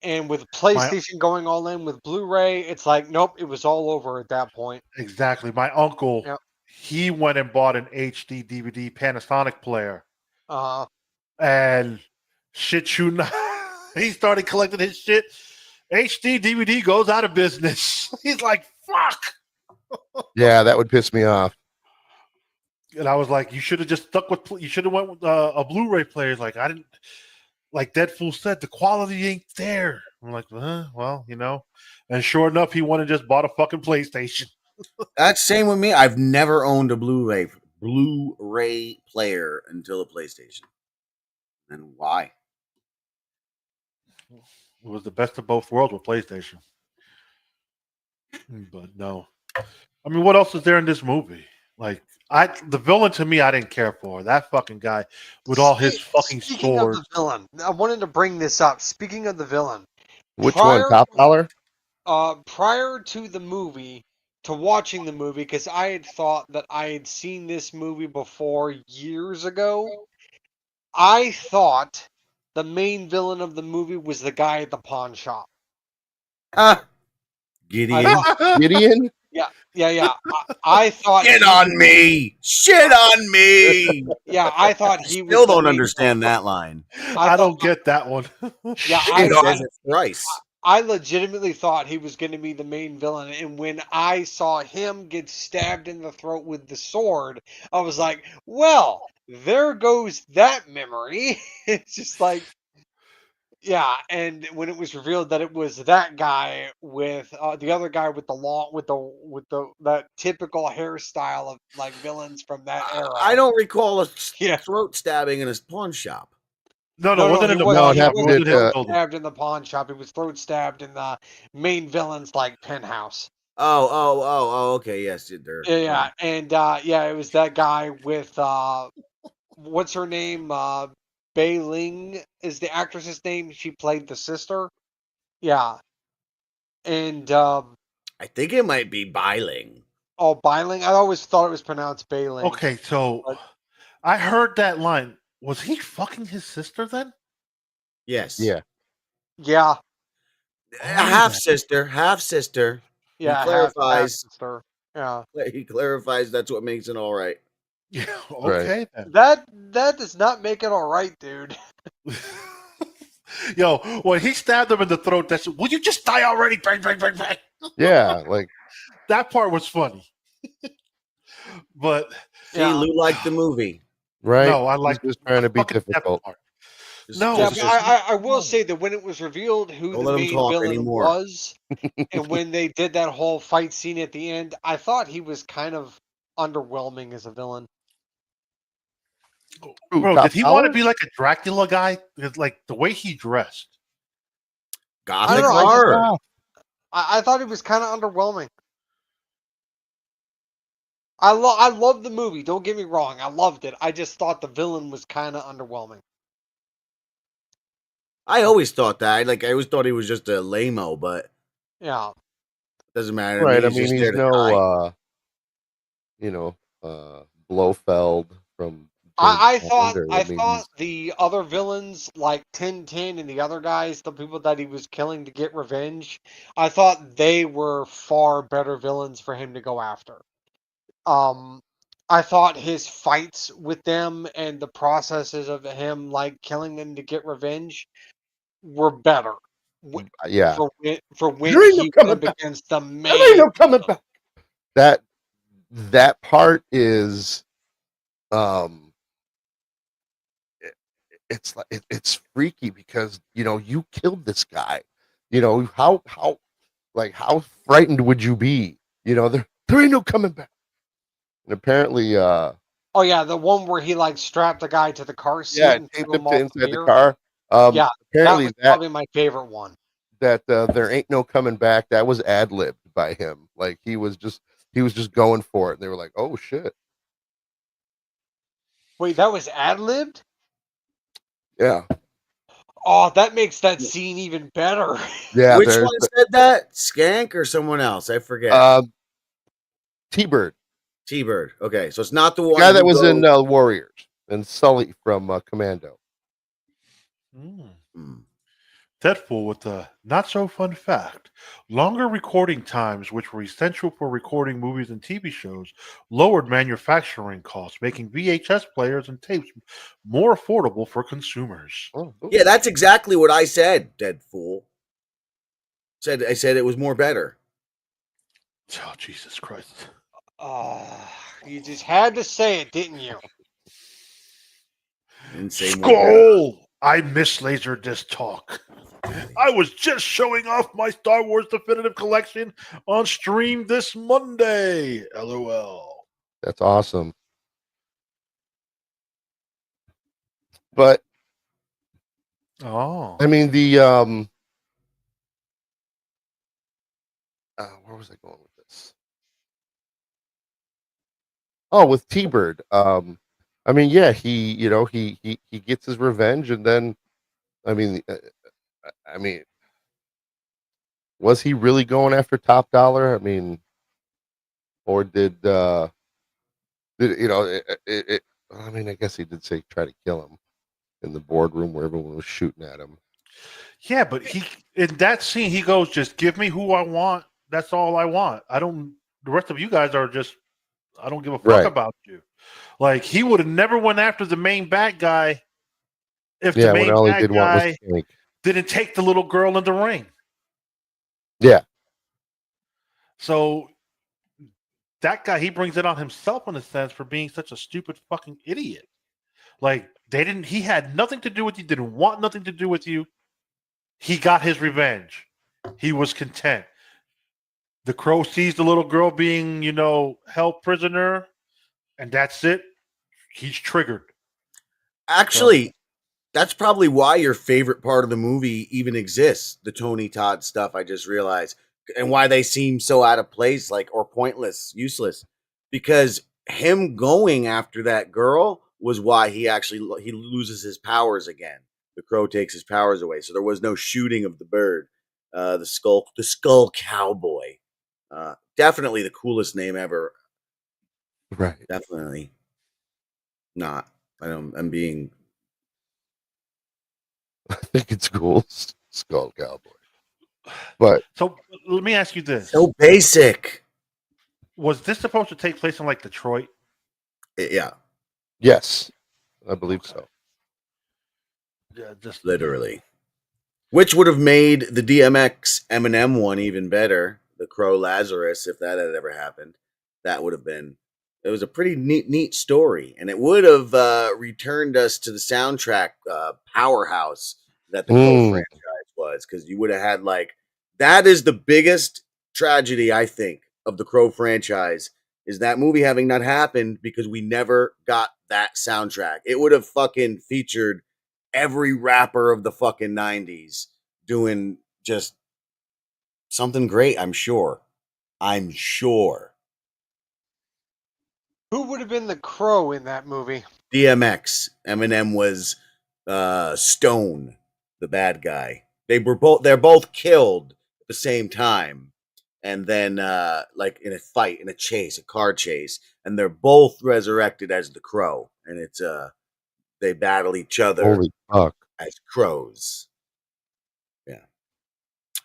And with PlayStation going all in with Blu-ray, it's like, nope, it was all over at that point. Exactly. My uncle, Yep. he went and bought an HD DVD Panasonic player. Uh, And shit you not, he started collecting his shit. HD DVD goes out of business. He's like, fuck. Yeah, that would piss me off. And I was like, you should have just stuck with, you should have went with a Blu-ray player. He's like, I didn't, like Deadpool said, the quality ain't there. I'm like, well, you know. And sure enough, he went and just bought a fucking PlayStation. That's same with me. I've never owned a Blu-ray player until a PlayStation. And why? It was the best of both worlds with PlayStation. But no. I mean, what else is there in this movie? Like, the villain to me, I didn't care for. That fucking guy with all his fucking Speaking swords. of the villain, I wanted to bring this up. Speaking of the villain, Which Prior- one? Top Dollar? prior to the movie, to watching the movie, because I had thought that I had seen this movie before years ago, I thought the main villain of the movie was the guy at the pawn shop. Ah, Gideon. Gideon? Yeah. I thought. Get on me! Shit on me! Yeah, I thought he was. Still the don't main- understand that line. I don't get that one. Yeah, He says it thrice. I legitimately thought he was going to be the main villain, and when I saw him get stabbed in the throat with the sword, I was like, well, there goes that memory. It's just like, yeah, and when it was revealed that it was that guy with the other guy with the that typical hairstyle of like villains from that era. I don't recall a Yeah. throat stabbing in a pawn shop. No, No, wasn't he in the wasn't- pawn he shop. wasn't It was in his throat building. stabbed in the pawn shop. He was throat stabbed in the main villain's like penthouse. Oh, okay, yes, there. Yeah, and it was that guy with what's her name? Bei Ling is the actress's name. She played the sister. Yeah, and I think it might be Biling. Bei Ling. I always thought it was pronounced Bei Ling. Okay, so But- I heard that line. Was he fucking his sister then? Yes. Yeah. Yeah, Half sister. yeah. He clarifies. sister. Yeah, He clarifies that's what makes it all right. Yeah, okay then. that does not make it all right, dude. Yo, when he stabbed him in the throat, that's will you just die already? Bang, bang, bang, bang. Yeah, like That part was funny. But See, Yeah. Lou liked the movie. right. no, I like He's just trying to be fucking that difficult. part. Just- No, Yeah, just- but I will say that when it was revealed who Don't the let him main talk villain anymore. was, and when they did that whole fight scene at the end, I thought he was kind of underwhelming as a villain. Bro, Top did he want to dollar? be like a Dracula guy? Because, like the way he dressed. I Gothic don't know. horror. I thought it was kind of underwhelming. I love the movie. Don't get me wrong. I loved it. I just thought the villain was kind of underwhelming. I always thought that. Like I always thought he was just a lame-o, but Yeah. doesn't matter to Right. me. I He's mean, just he's there to no, die. you know, Blofeld from James I Bond. thought Or, I I mean, thought the other villains like 1010 and the other guys, the people that he was killing to get revenge, I thought they were far better villains for him to go after. Um, I thought his fights with them and the processes of him like killing them to get revenge were better yeah, for when There ain't no he coming went up back. against the There ain't main. no coming back. that part is, um, it's like it's freaky because you killed this guy. How frightened would you be? There ain't no coming back. And apparently, Oh yeah, the one where he like strapped the guy to the car seat yeah, and taped threw him him to off the inside the pier. car. Yeah, that Apparently was probably my favorite one. that there ain't no coming back. That was ad libbed by him. Like he was just going for it, and they were like, "Oh shit, Wait, that was ad libbed? yeah, Oh, that makes that scene even better. yeah." Which There's one said that? Skank or someone else? I forget. T-Bird, T-Bird. Okay, so it's not the the one guy that who was in goes. Warriors, and Sully from Commando. Hmm. Deadpool with a not so fun fact. Longer recording times, which were essential for recording movies and TV shows, lowered manufacturing costs, making VHS players and tapes more affordable for consumers. Oh, Yeah, that's exactly what I said. Dead fool. I said it was more better. Oh, Jesus Christ. You just had to say it, didn't you? I didn't say more better. Skull! I miss Laserdisc talk. I was just showing off my Star Wars Definitive Collection on stream this Monday. LOL. that's awesome. But Oh. I mean, where was I going with this? Oh, with T-Bird. I mean, yeah, he gets his revenge, and then, I mean, was he really going after top dollar? I mean, or did I mean, I guess he did say try to kill him in the boardroom where everyone was shooting at him. Yeah, but he in that scene he goes, just give me who I want. That's all I want. I don't the rest of you guys are just I don't give a fuck Right. about you. Like he would have never went after the main bad guy if Yeah, the when main all he bad did want was guy Skank. didn't take the little girl in the ring. Yeah, So that guy, he brings it on himself in a sense for being such a stupid fucking idiot. Like he had nothing to do with you, didn't want nothing to do with you. He got his revenge. He was content. The Crow sees the little girl being, held prisoner, and that's it. He's triggered. Actually, that's probably why your favorite part of the movie even exists. The Tony Todd stuff, I just realized, and why they seem so out of place, or pointless, useless. Because him going after that girl was why he loses his powers again. The Crow takes his powers away, so there was no shooting of the bird. The skull cowboy. Definitely the coolest name ever. right. Definitely not. I'm being I think it's cool, Skull Cowboy. But So let me ask you this. so basic. Was this supposed to take place in Detroit? Yeah, yes, I believe so. Yeah, just literally. Which would have made the DMX Eminem one even better. The Crow Lazarus, if that had ever happened, it was a pretty neat story, and it would have returned us to the soundtrack powerhouse that the Crow franchise was, because you would have had that is the biggest tragedy, I think, of the Crow franchise, is that movie having not happened, because we never got that soundtrack. It would have fucking featured every rapper of the fucking 90s doing just something great, I'm sure. I'm sure. Who would have been the Crow in that movie? DMX. Eminem was Stone, the bad guy. They're both killed at the same time. And then like in a fight, in a chase, a car chase, and they're both resurrected as the Crow. And it's they battle each other Holy fuck! as crows. Yeah.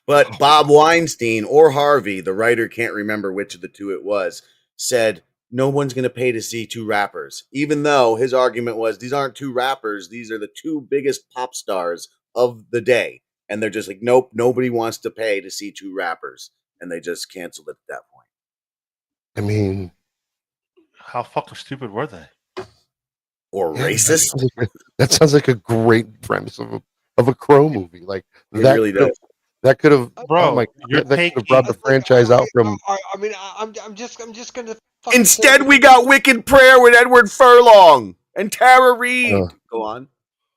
But Bob Weinstein or Harvey, the writer can't remember which of the two it was, said no one's going to pay to see two rappers. Even though his argument was these aren't two rappers, these are the two biggest pop stars of the day. And they're just like, nope, nobody wants to pay to see two rappers. And they just canceled it at that point. I mean, How fucking stupid were they? Or yeah, racist. that sounds like a great premise of a Crow movie. Like It that really could have- does. That could have, Bro, oh my, you're that could have taking- brought the franchise out from. I'm just gonna. fucking Instead, say- we got Wicked Prayer with Edward Furlong and Tara Reid. Go on.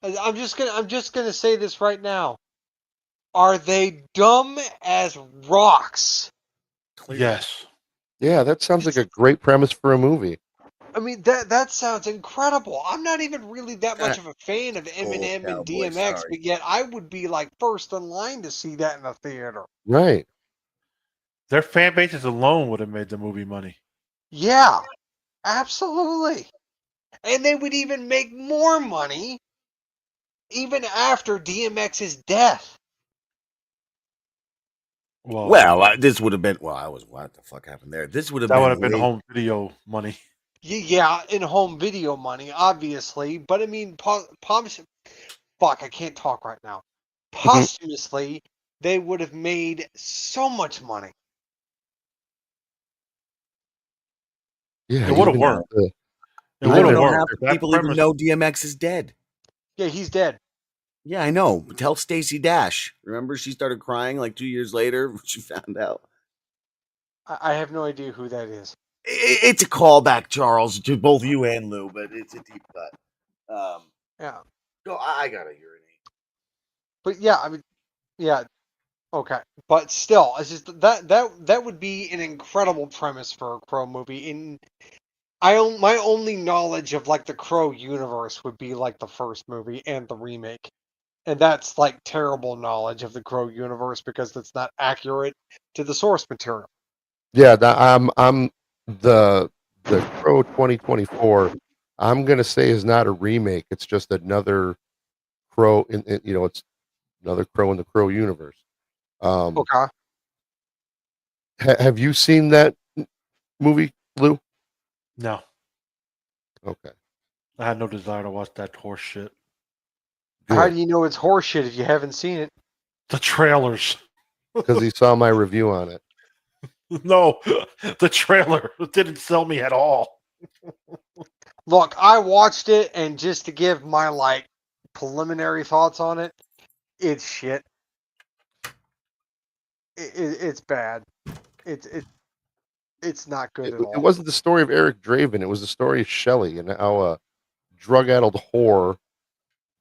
I'm just gonna say this right now. Are they dumb as rocks? Yes. Yeah, that sounds like a great premise for a movie. I mean, that sounds incredible. I'm not even really that much of a fan of Eminem and cowboy, DMX, sorry. but yet I would be like first in line to see that in the theater. Right. Their fan bases alone would have made the movie money. Yeah, absolutely. And they would even make more money even after DMX's death. Well, This would have been. Well, I was. What the fuck happened there? This would have that been. would have been way- home video money. Yeah, in home video money, obviously. But I mean, fuck, I can't talk right now. Posthumously, they would have made so much money. Yeah. It would've even worked. the- It I I would don't have know worked. half If the that people even premise- know DMX is dead. Yeah, he's dead. Yeah, I know. Tell Stacey Dash. Remember, she started crying like 2 years later when she found out. I have no idea who that is. It's a callback, Charles, to both you and Lou, but it's a deep cut. Yeah. Go. I gotta urinate. But yeah, I mean, yeah, okay. But still, it's just that would be an incredible premise for a Crow movie. In my only knowledge of like the Crow universe would be like the first movie and the remake, and that's like terrible knowledge of the Crow universe because it's not accurate to the source material. Yeah, I'm the Crow 2024. I'm gonna say is not a remake. It's just another Crow it's another Crow in the Crow universe. Okay. Have you seen that movie, Lou? No, Okay. I had no desire to watch that horse shit. How Good. do you know it's horseshit if you haven't seen it? The trailers. Because he saw my review on it. No, the trailer didn't sell me at all. Look, I watched it, and just to give my like preliminary thoughts on it, it's shit. It's bad. It's not good It, at it all. wasn't the story of Eric Draven. It was the story of Shelley and how a drug-addled whore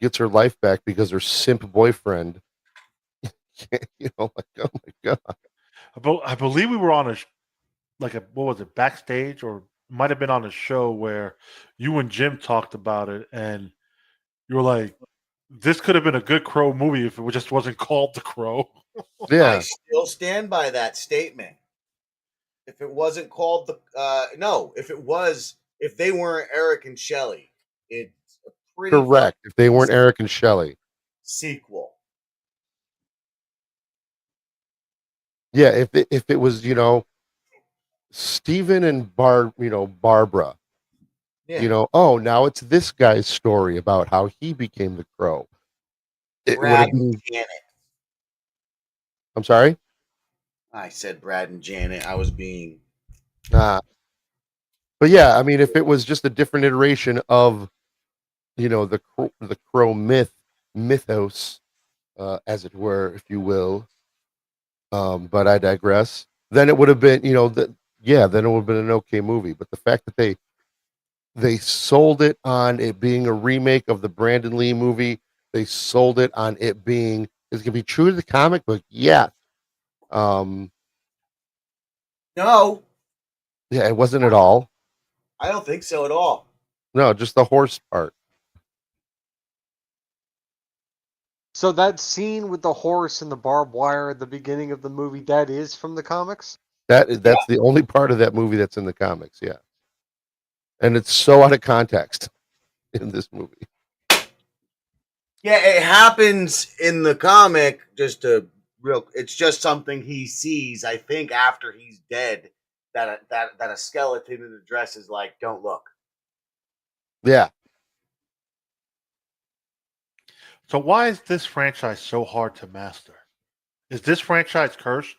gets her life back because her simp boyfriend. Like, oh my god. I believe we were on what was it, backstage, or might have been on a show where you and Jim talked about it, and you were like, "This could have been a good Crow movie if it just wasn't called The Crow." I Yeah. still stand by that statement. If it wasn't called if they weren't Eric and Shelley, it's a pretty Correct. If they weren't Eric and Shelley. sequel. Yeah, if it was, Stephen and Barbara, Yeah. oh, now it's this guy's story about how he became the Crow. It would have Brad been, and Janet. I'm sorry? I said Brad and Janet. I was being But yeah, I mean, if it was just a different iteration of, the Crow mythos, as it were, if you will. But I digress. Then it would have been, then it would have been an okay movie. But the fact that they They sold it on it being a remake of the Brandon Lee movie. They sold it on it being it's gonna be true to the comic book. Yeah. No, Yeah, it wasn't at all. I don't think so at all. No, just the horse part. So that scene with the horse and the barbed wire at the beginning of the movie, that is from the comics? That's the only part of that movie that's in the comics, yeah. And it's so out of context in this movie. Yeah, it happens in the comic. It's just something he sees. I think after he's dead, that a skeleton in a dress is like, "Don't look." Yeah. So why is this franchise so hard to master? Is this franchise cursed?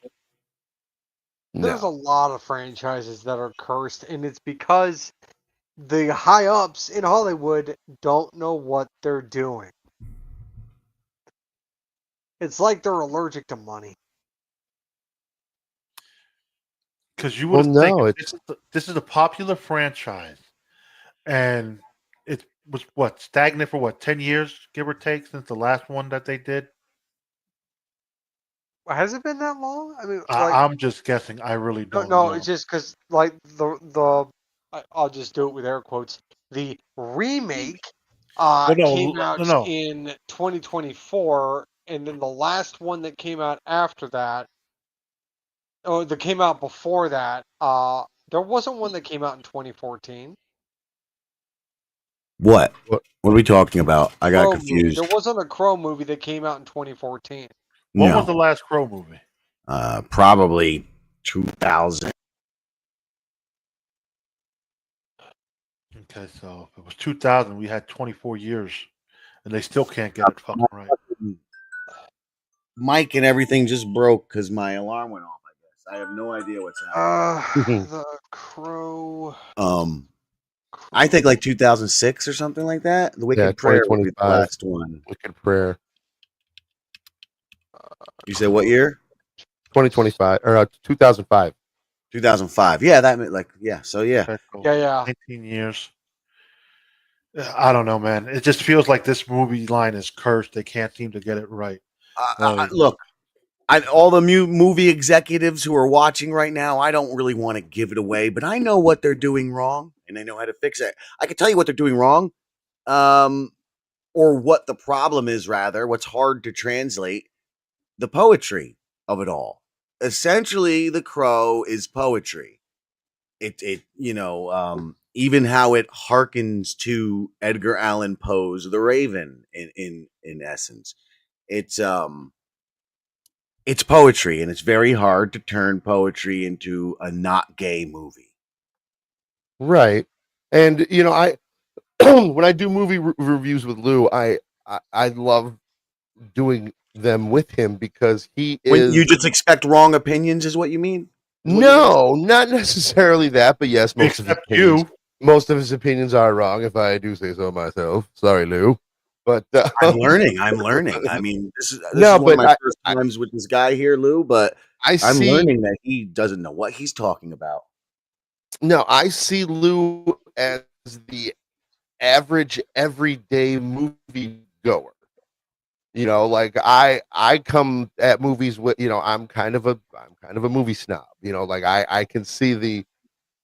There's a No. lot of franchises that are cursed, and it's because the high ups in Hollywood don't know what they're doing. It's like they're allergic to money. Because you would Well, think no, if this is a popular franchise, and it was what stagnant for what 10 years, give or take, since the last one that they did. Has it been that long? I mean, I'm just guessing. I really no, don't know. it's just because like I'll just do it with air quotes. The remake came out no. in 2024, and then the last one that came out after that, or that came out before that, there wasn't one that came out in 2014. What? What? What are we talking about? I got Crow movie. confused. There wasn't a Crow movie that came out in 2014. What was the last Crow movie? Probably 2000. Okay, so if it was 2000, we had 24 years, and they still can't get it fucking right. Mic and everything just broke because my alarm went off. I guess I have no idea what's happening. The Crow. I think like 2006 or something like that. The Wicked Prayer would be the 2025. last one. Wicked Prayer. You said what year? 2025 or 2005. 2005. Yeah, that meant So yeah. Okay, so Yeah. 19 years. I don't know, man. It just feels like this movie line is cursed. They can't seem to get it right. Look, all the movie executives who are watching right now, I don't really want to give it away, but I know what they're doing wrong, and I know how to fix it. I can tell you what they're doing wrong, or what the problem is. Rather, what's hard to translate: the poetry of it all. Essentially, The Crow is poetry. Even how it harkens to Edgar Allan Poe's The Raven in essence. It's poetry, and it's very hard to turn poetry into a not gay movie. Right. And I when I do movie reviews with Lou, I love doing them with him because he is. When you just expect wrong opinions, is what you mean? No, not necessarily that, but yes, Except you. Most of his opinions are wrong, if I do say so myself. Sorry, Lou. But I'm learning. I mean, this is No, one of but my first times with this guy here, Lou. But I'm see. learning that he doesn't know what he's talking about. No, I see Lou as the average everyday movie goer. Like I come at movies with I'm kind of a movie snob. Like I can see the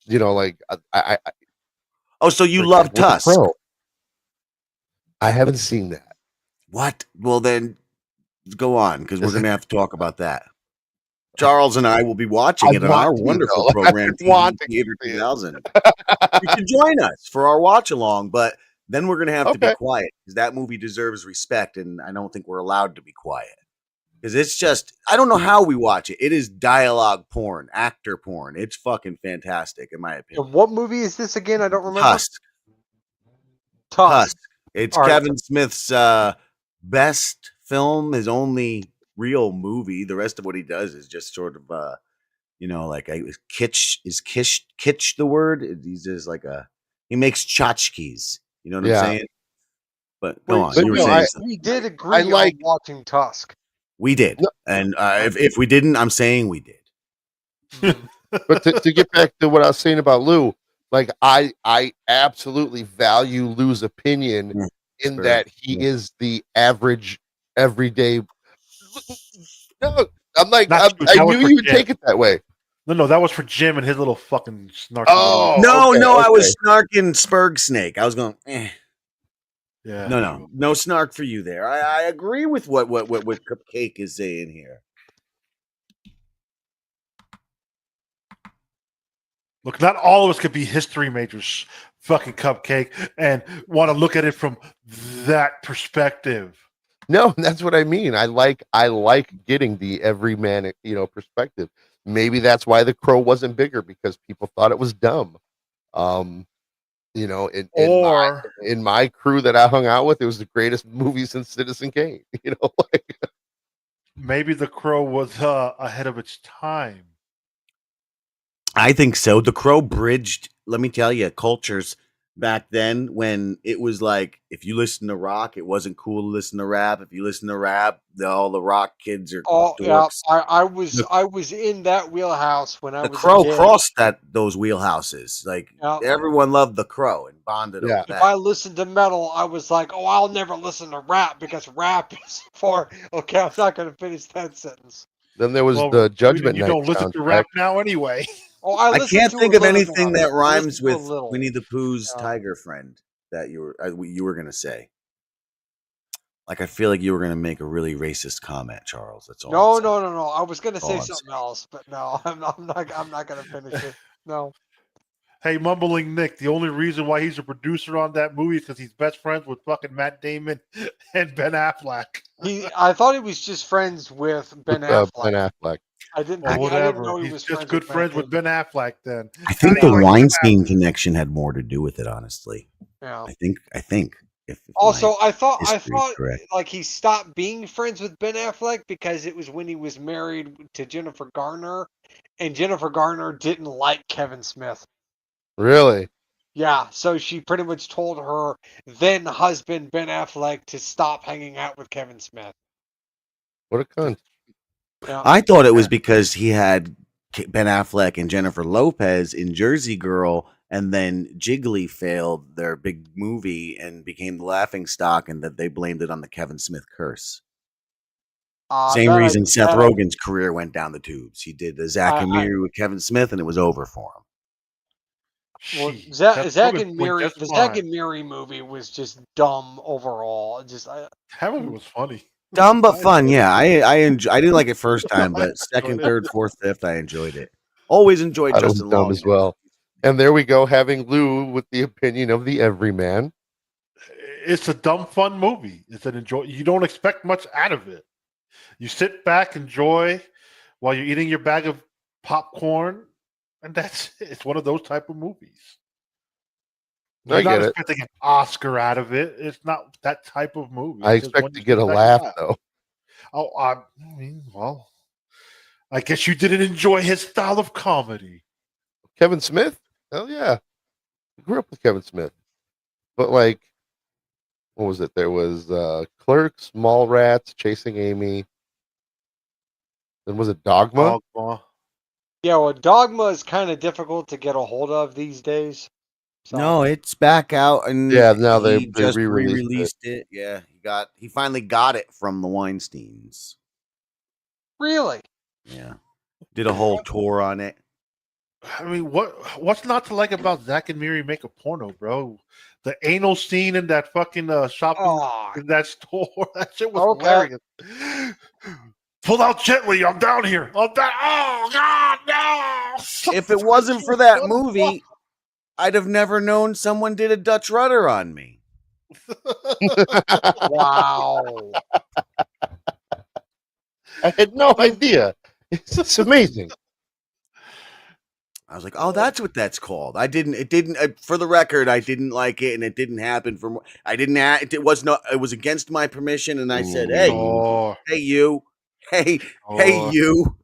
like I Oh, so you for love example, The Tusk? Crow. I haven't seen that. What? Well, then go on, because we're going to have to talk about that. Charles and I will be watching it on our wonderful program, Theater 2000. You can join us for our watch along, but then we're going to have to be quiet because that movie deserves respect, and I don't think we're allowed to be quiet because it's just, I don't know how we watch it. It is dialogue porn, actor porn. It's fucking fantastic, in my opinion. What movie is this again? I don't remember. Tusk. It's Kevin Smith's best film, his only real movie. The rest of what he does is just sort of, kitsch. Is kitsch the word? He's just he makes tchotchkes. You know what I'm saying? But go on. You were saying we did agree on watching Tusk. We did. And if we didn't, I'm saying we did. But to get back to what I was saying about Lou, Like I absolutely value Lou's opinion Mm, in sure. that he Yeah. is the average everyday. No, I'm like Not you, I that was knew for you would Jim. take it that way. No, that was for Jim and his little fucking snarky. Oh, No, okay, I okay. was snarking Spurg Snake. I was going, yeah. no snark for you there. I agree with what Cupcake is saying here. Look, not all of us could be history majors, fucking Cupcake, and want to look at it from that perspective. No, that's what I mean. I like getting the everyman, perspective. Maybe that's why The Crow wasn't bigger, because people thought it was dumb. In my crew that I hung out with, it was the greatest movie since Citizen Kane. Maybe The Crow was ahead of its time. I think so. The Crow bridged, let me tell you, cultures back then when it was like, if you listen to rock, it wasn't cool to listen to rap. If you listen to rap, all the rock kids are Oh yeah, dorks. I was in that wheelhouse when I The was Crow a kid. crossed those wheelhouses. Like Yeah. everyone loved The Crow and bonded Yeah. over If that. I listened to metal, I was like, "Oh, I'll never listen to rap because rap is for." Okay, I'm not going to finish that sentence. Then there was Well, the Judgment you Night don't listen to soundtrack. rap now anyway. Oh, I I listened can't to think a of little anything bit of that it. I rhymes listened to a with little. Winnie the Pooh's Yeah. tiger friend that you were going to say. Like, I feel like you were going to make a really racist comment, Charles. That's all. No, I'm saying. no. I was going to say I'm something else, but no, I'm not going to finish it. No. Hey, Mumbling Nick, the only reason why he's a producer on that movie is because he's best friends with fucking Matt Damon and Ben Affleck. I thought he was just friends with Ben With, Affleck. Ben Affleck. I didn't Or I didn't whatever. know he He's was just good friends with Matt Ben Affleck then. I think How do the you like Weinstein connection had more to do with it, honestly. Damon. I think. If Also, my I thought history is correct. like he stopped being friends with Ben Affleck because it was when he was married to Jennifer Garner, and Jennifer Garner didn't like Kevin Smith. Really? Yeah, so she pretty much told her then husband Ben Affleck to stop hanging out with Kevin Smith. What a cunt. Yeah. I thought it was because he had Ben Affleck and Jennifer Lopez in Jersey Girl, and then Jiggly failed their big movie and became the laughingstock, and that they blamed it on the Kevin Smith curse. Same reason Seth Rogen's career went down the tubes. He did the Zack and Miri with Kevin Smith, and it was over for him. Well, Jeez, Zack and Miri, just the fine. Zack and Miri movie was just dumb overall. That movie was funny. Dumb but fun, yeah. I didn't like it first time, I but second, enjoyed it. third, fourth, fifth, I enjoyed it. Always enjoyed Thought it was Justin dumb Long as well. And there we go, having Lou with the opinion of the everyman. It's a dumb, fun movie. It's an enjoy. You don't expect much out of it. You sit back, enjoy while you're eating your bag of popcorn, and that's it. It's one of those type of movies. I You're not get it. expecting an Oscar out of it. It's not that type of movie. I It's just expect one to you get a sit back laugh, and though. Oh, I mean, well, I guess you didn't enjoy his style of comedy. Kevin Smith? Hell yeah. I grew up with Kevin Smith. But, like, what was it? There was Clerks, Mallrats, Chasing Amy. Then was it Dogma? Dogma. Yeah, well, Dogma is kind of difficult to get a hold of these days. So. No, it's back out, and Yeah, now they just re-released re-released it. Yeah, he finally got it from the Weinsteins. Really? Yeah, did a whole tour on it. I mean, what's not to like about Zack and Miri Make a Porno, bro? The anal scene in that fucking shopping in that store, that shit was hilarious. Pull out gently. I'm down here. I'm down. Oh God, no! If it wasn't for that movie, I'd have never known someone did a Dutch rudder on me. Wow. I had no idea. It's amazing. I was like, "Oh, that's what that's called." It didn't. For the record, I didn't like it, and it didn't happen for. I didn't. It was not. It was against my permission, and I said, "Hey, hey, you, hey, you,"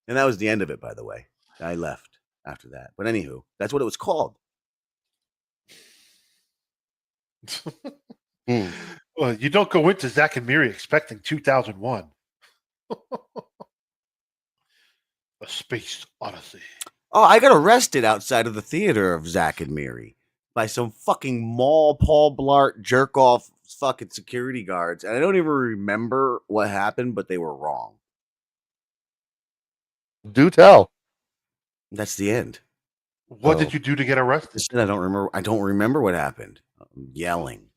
and that was the end of it. By the way, I left after that. But anywho, that's what it was called. Well, you don't go into Zack and Miri expecting 2001. A Space Odyssey. Oh, I got arrested outside of the theater of Zack and Miri by some fucking mall Paul Blart jerk off fucking security guards. And I don't even remember what happened, but they were wrong. Do tell. That's the end. What Oh. did you do to get arrested? Instead, I don't remember what happened. I'm yelling,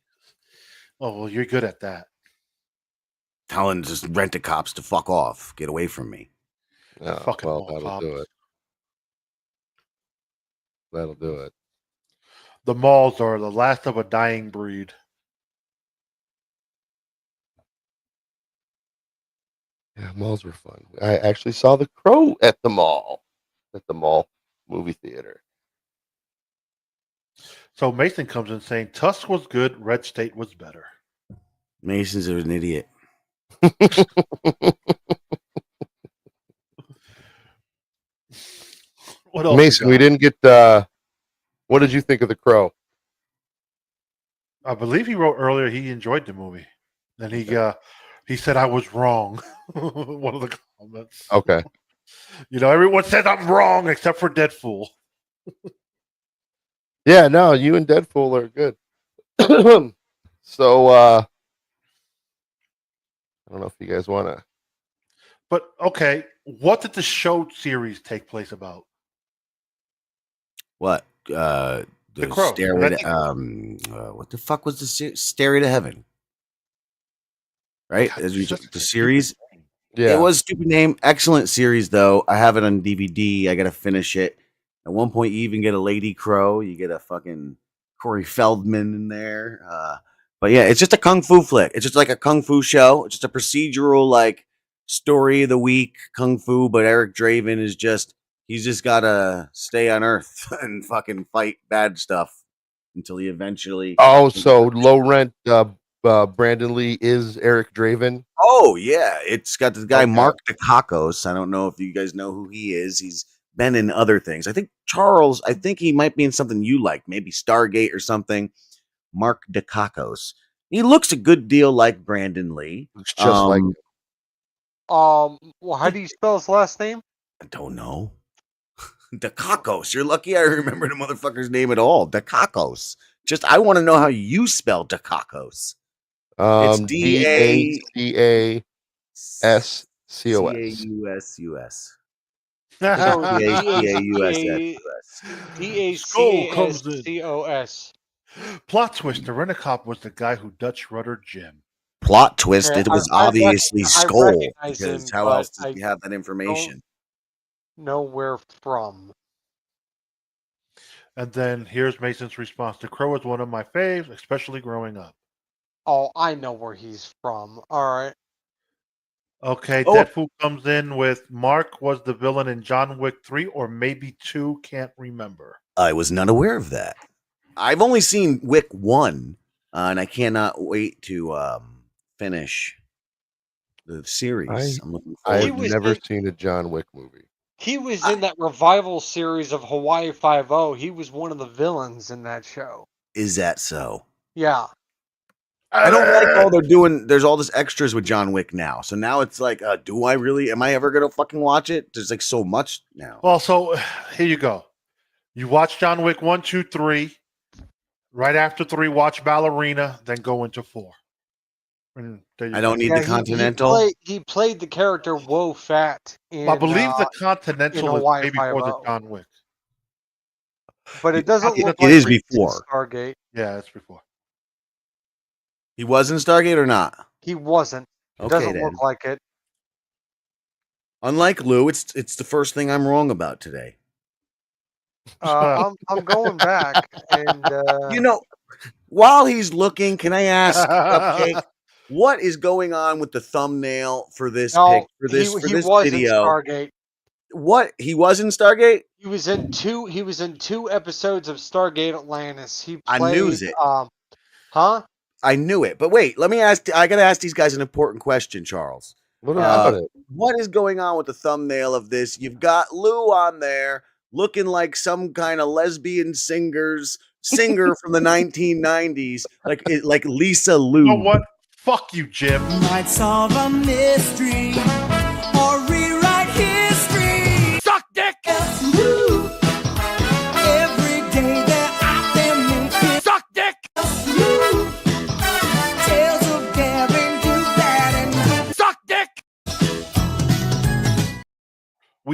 Oh, well, you're good at that. telling just rent-a cops to fuck off, get away from me. Yeah, Fucking well, mall that'll cops. do it. That'll do it. The malls are the last of a dying breed. Yeah, malls were fun. I actually saw The Crow at the mall movie theater. So Mason comes in saying Tusk was good, Red State was better. Mason's an idiot. What else? Mason, you we got? didn't get. What did you think of The Crow? I believe he wrote earlier he enjoyed the movie. And he said I was wrong. One of the comments. Okay. You know, everyone says I'm wrong except for Deadpool. Yeah, no, you and Deadpool are good. So I don't know if you guys want to. But okay, what did the show series take place about? What? The Crow. Stairway I to, what the fuck was the Stairway to Heaven? Right? As we Such the a series. stupid name. Yeah. It was a stupid name. Excellent series, though. I have it on DVD. I got to finish it. At one point, you even get a Lady Crow. You get a fucking Corey Feldman in there. But yeah, it's just a kung fu flick. It's just like a kung fu show. It's just a procedural, like, story of the week kung fu. But Eric Draven is he's just got to stay on Earth and fucking fight bad stuff until he eventually. Oh, so low rent. Brandon Lee is Eric Draven. Oh yeah, it's got this guy Okay. Mark Dacacos. I don't know if you guys know who he is. He's been in other things. I think Charles. I think he might be in something you like, maybe Stargate or something. Mark Dacacos. He looks a good deal like Brandon Lee. It's just like Um, Well, how do you spell his last name? I don't know. Dacacos. You're lucky I remember the motherfucker's name at all. Dacacos. Just I want to know how you spell Dacacos. It's DACASCOS. C-A-U-S-U-S. Skull comes in. DACASCOS. Plot twist: the Rent-A-Cop was the guy who Dutch ruddered Jim. Plot twist, Yeah, it was I obviously I Skull. recognize Because him, how but else did you have that information? Know where from. And then here's Mason's response: "The Crow is one of my faves, especially growing up." Oh, I know where he's from. All right. Okay, Oh. Deadpool comes in with Mark was the villain in John Wick 3 or maybe 2, can't remember. I was not aware of that. I've only seen Wick 1, and I cannot wait to finish the series. I'm looking forward. I've was never in- seen a John Wick movie. He was in that revival series of Hawaii Five-0. He was one of the villains in that show. Is that so? Yeah. I don't like all they're doing. There's all this extras with John Wick now. So now it's like, am I ever going to fucking watch it? There's like so much now. Well, so here you go. You watch John Wick 1, 2, 3. Right after 3, watch Ballerina, then go into 4. And there you I go. don't need Yeah, the Continental. He played the character Wo Fat in, I believe the in Continental is Hawaii way before the 5-0. John Wick. but it doesn't look It like is recent before. Stargate. Yeah, that's before. He was in Stargate or not? He wasn't. It Okay, doesn't then. look like it. Unlike Lou, it's the first thing I'm wrong about today. I'm going back and You know, while he's looking, can I ask, Cupcake, what is going on with the thumbnail for this no, for this he this was video? in Stargate. What he was in Stargate? He was in two episodes of Stargate Atlantis. He I played, knew it. Huh? I knew it, but wait, let me ask. I gotta ask these guys an important question, Charles. What about it? What is going on with the thumbnail of this? You've got Lou on there looking like some kind of lesbian singer from the 1990s, like Lisa Lou. You know what? Fuck you, Jim. Might solve a mystery or rewrite history. Suck dick! Woo!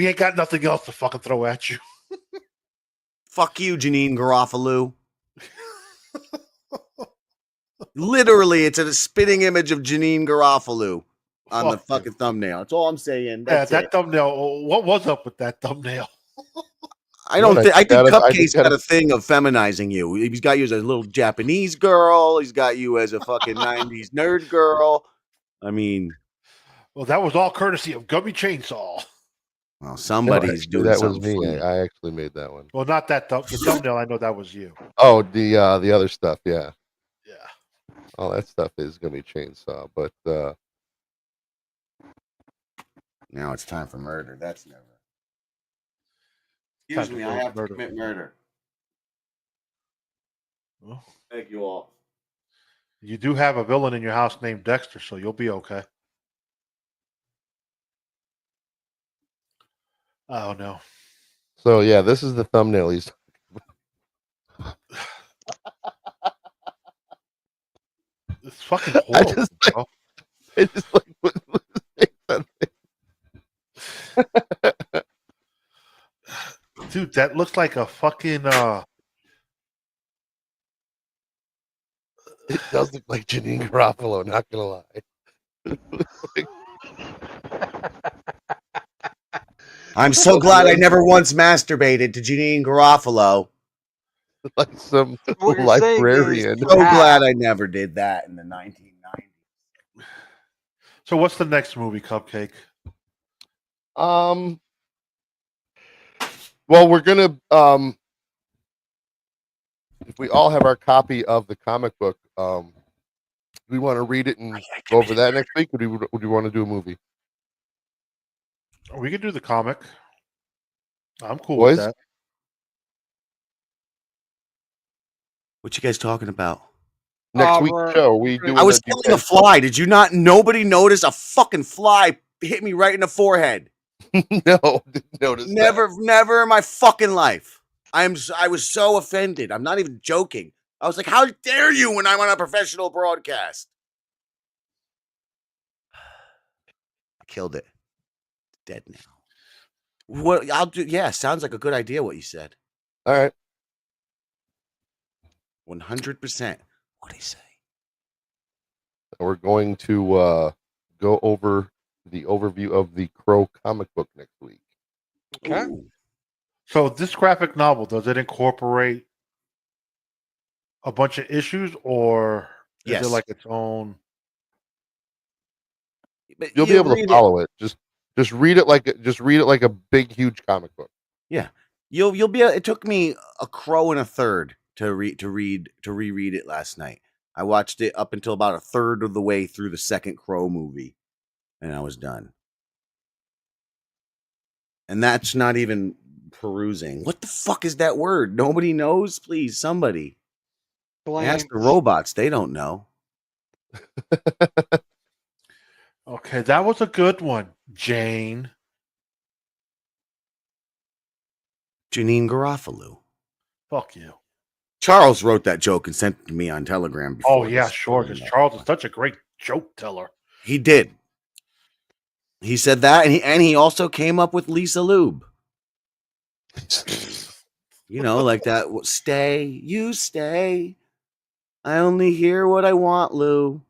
We ain't got nothing else to fucking throw at you. Fuck you, Janine Garofalo. Literally, it's a spitting image of Janine Garofalo on the Fuck you. fucking thumbnail. That's all I'm saying. Yeah, That's that it. thumbnail. What was up with that thumbnail? I don't What, think. I think I Cupcake's just got gotta- a thing of feminizing you. He's got you as a little Japanese girl. He's got you as a fucking '90s nerd girl. I mean, Well, that was all courtesy of Gummy Chainsaw. well, No, somebody's actually, doing that was something me. for you. I actually made that one. Well, not that the thumbnail. I know that was you. Oh, the other stuff, yeah. Yeah. All that stuff is gonna be Chainsaw, but Now it's time for murder. That's never. Time Excuse to me, go I have murder. to commit murder. Well, Thank you all. you do have a villain in your house named Dexter, so you'll be okay. Oh no. so yeah, this is the thumbnail. He's It's fucking I horrible, just bro. it's just like what- Dude, that looks like a fucking it does look like Janine Garofalo, not gonna lie. I'm so glad I never once masturbated to Janine Garofalo. Like some What you're saying is librarian. you So have- glad I never did that in the 1990s. So what's the next movie, Cupcake? Well, we're gonna if we all have our copy of the comic book, do we want to read it and go over that next week, or do you want to do a movie? We can do the comic. I'm cool Boys? with that. What you guys talking about? Next week's we're- show, we do. I was killing a fly. Did you not? Nobody notice a fucking fly hit me right in the forehead. No, didn't notice that. Never in my fucking life. I was so offended. I'm not even joking. I was like, how dare you when I'm on a professional broadcast? I killed it. Dead now. What I'll do, yeah, sounds like a good idea what you said. All right. 100%. What'd he say? We're going to go over the overview of the Crow comic book next week. Okay. Ooh. So this graphic novel, does it incorporate a bunch of issues, or is Yes. it like its own? But You'll be you able to read it. follow it. Just read it like a big, huge comic book. You'll be. It took me a crow and a third to reread it last night. I watched it up until about a third of the way through the second Crow movie, and I was done. And that's not even perusing. What the fuck is that word? Nobody knows. Please, somebody ask the robots. They don't know. Okay, that was a good one, Jane. Janine Garofalo. Fuck you. Charles wrote that joke and sent it to me on Telegram. Oh Before yeah, this. sure. Because Charles is such a great joke teller. He did. He said that, and he also came up with Lisa Lube. You know, like that. Stay, you stay. I only hear what I want, Lou.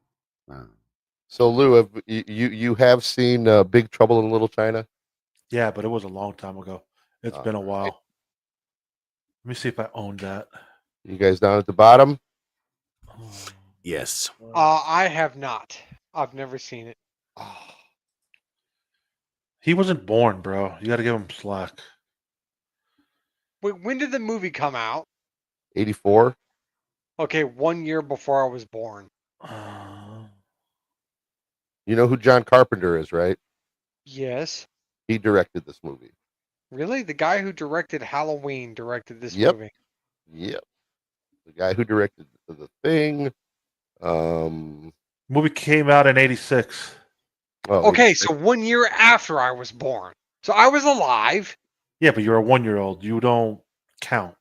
So, Lou, have you have seen Big Trouble in Little China? Yeah, but it was a long time ago. It's been a Alright. while. Let me see if I own that. You guys down at the bottom? Yes. I have not. I've never seen it. He wasn't born, bro. You got to give him slack. Wait, when did the movie come out? 84. Okay, 1 year before I was born. You know who John Carpenter is, right? Yes. He directed this movie. Really? The guy who directed Halloween directed this Yep. movie. Yep. The guy who directed The Thing. Movie came out in '86. Oh, Okay, so 1 year after I was born. So I was alive. Yeah, but you're a 1-year-old. You don't count.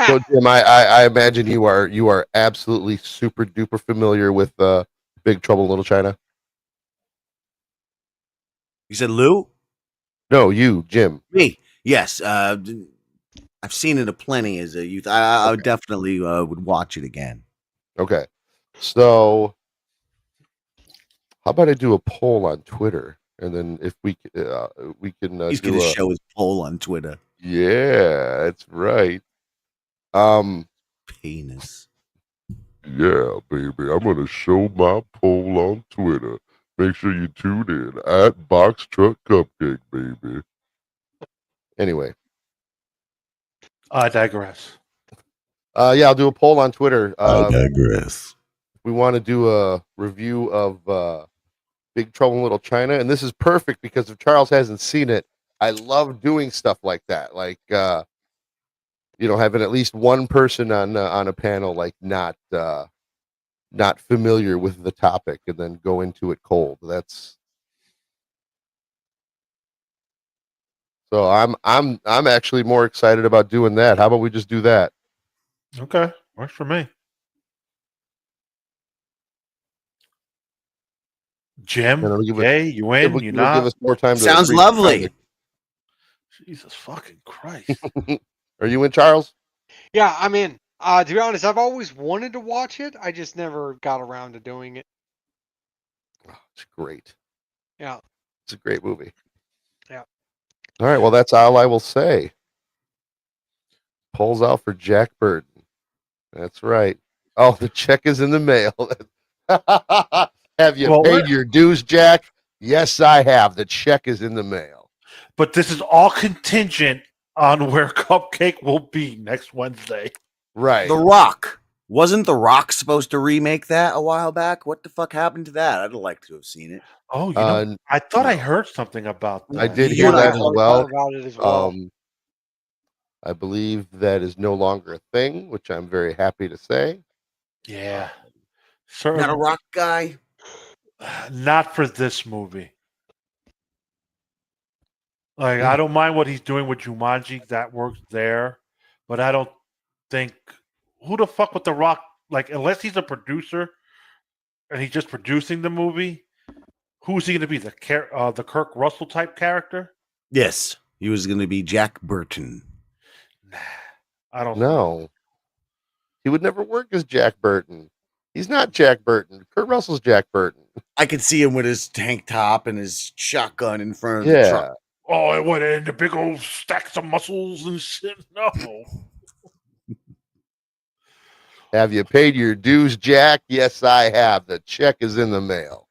So Jim, I imagine you are absolutely super duper familiar with Big Trouble in Little China. You said Lou? No, you, Jim. Me? Yes. I've seen it a plenty as a youth. I definitely would watch it again. Okay. So, how about I do a poll on Twitter, and then if we can He's do going to a show his poll on Twitter. yeah, that's right. Penis. Yeah, baby, I'm gonna show my poll on Twitter. Make sure you tune in at Box Truck Cupcake, baby. Anyway, I digress. yeah, I'll do a poll on Twitter. I digress. We want to do a review of Big Trouble in Little China, and this is perfect because if Charles hasn't seen it, I love doing stuff like that, like having at least one person on a panel like not familiar with the topic, and then go into it cold. So I'm actually more excited about doing that. How about we just do that? Okay, works for me. Jim, And it'll give yay, you in, It'll you give not? us more time. Sounds to lovely. Jesus fucking Christ. Are you in, Charles? Yeah, I'm in. To be honest, I've always wanted to watch it. I just never got around to doing it. Oh, it's great. Yeah. It's a great movie. Yeah. All right. Well, that's all I will say. Pulls out for Jack Burton. That's right. Oh, the check is in the mail. Have you paid your dues, Jack? Yes, I have. The check is in the mail. But this is all contingent on where Cupcake will be next Wednesday. Right. The Rock. Wasn't The Rock supposed to remake that a while back? What the fuck happened to that? I'd like to have seen it. Oh, I thought I heard something about that. I did hear that as I well. thought about it as well. I believe that is no longer a thing, which I'm very happy to say. Yeah. Not a Rock guy? Not for this movie. Like, I don't mind what he's doing with Jumanji. That works there. But I don't think... Who the fuck with The Rock? Like, unless he's a producer and he's just producing the movie, who's he going to be? The Kirk Russell type character? Yes. He was going to be Jack Burton. Nah, I don't know. He would never work as Jack Burton. He's not Jack Burton. Kurt Russell's Jack Burton. I could see him with his tank top and his shotgun in front of the truck. Oh, what? And the big old stacks of muscles and shit? No. Have you paid your dues, Jack? Yes, I have. The check is in the mail.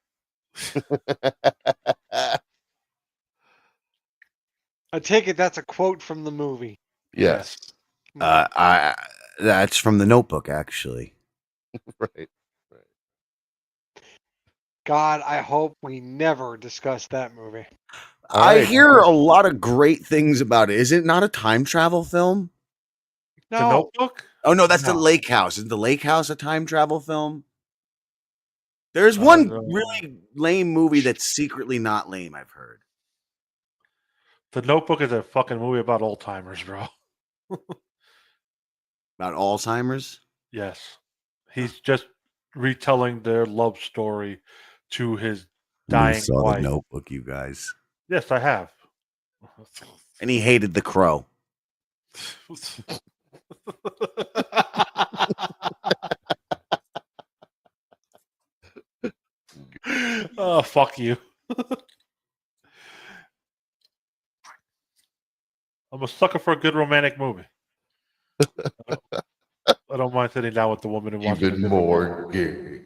I take it that's a quote from the movie. Yes. That's from The Notebook, actually. Right. God, I hope we never discuss that movie. I hear a lot of great things about it. Is it not a time travel film? No. The Notebook? Oh, no, that's The Lake House. Isn't The Lake House a time travel film? There's one really lame movie that's secretly not lame, I've heard. The Notebook is a fucking movie about old timers, bro. About Alzheimer's? Yes. He's just retelling their love story to his dying saw wife. The Notebook, you guys. Yes, I have. And he hated The Crow. Oh, fuck you. I'm a sucker for a good romantic movie. I don't mind sitting down with the woman who wants Even more gay.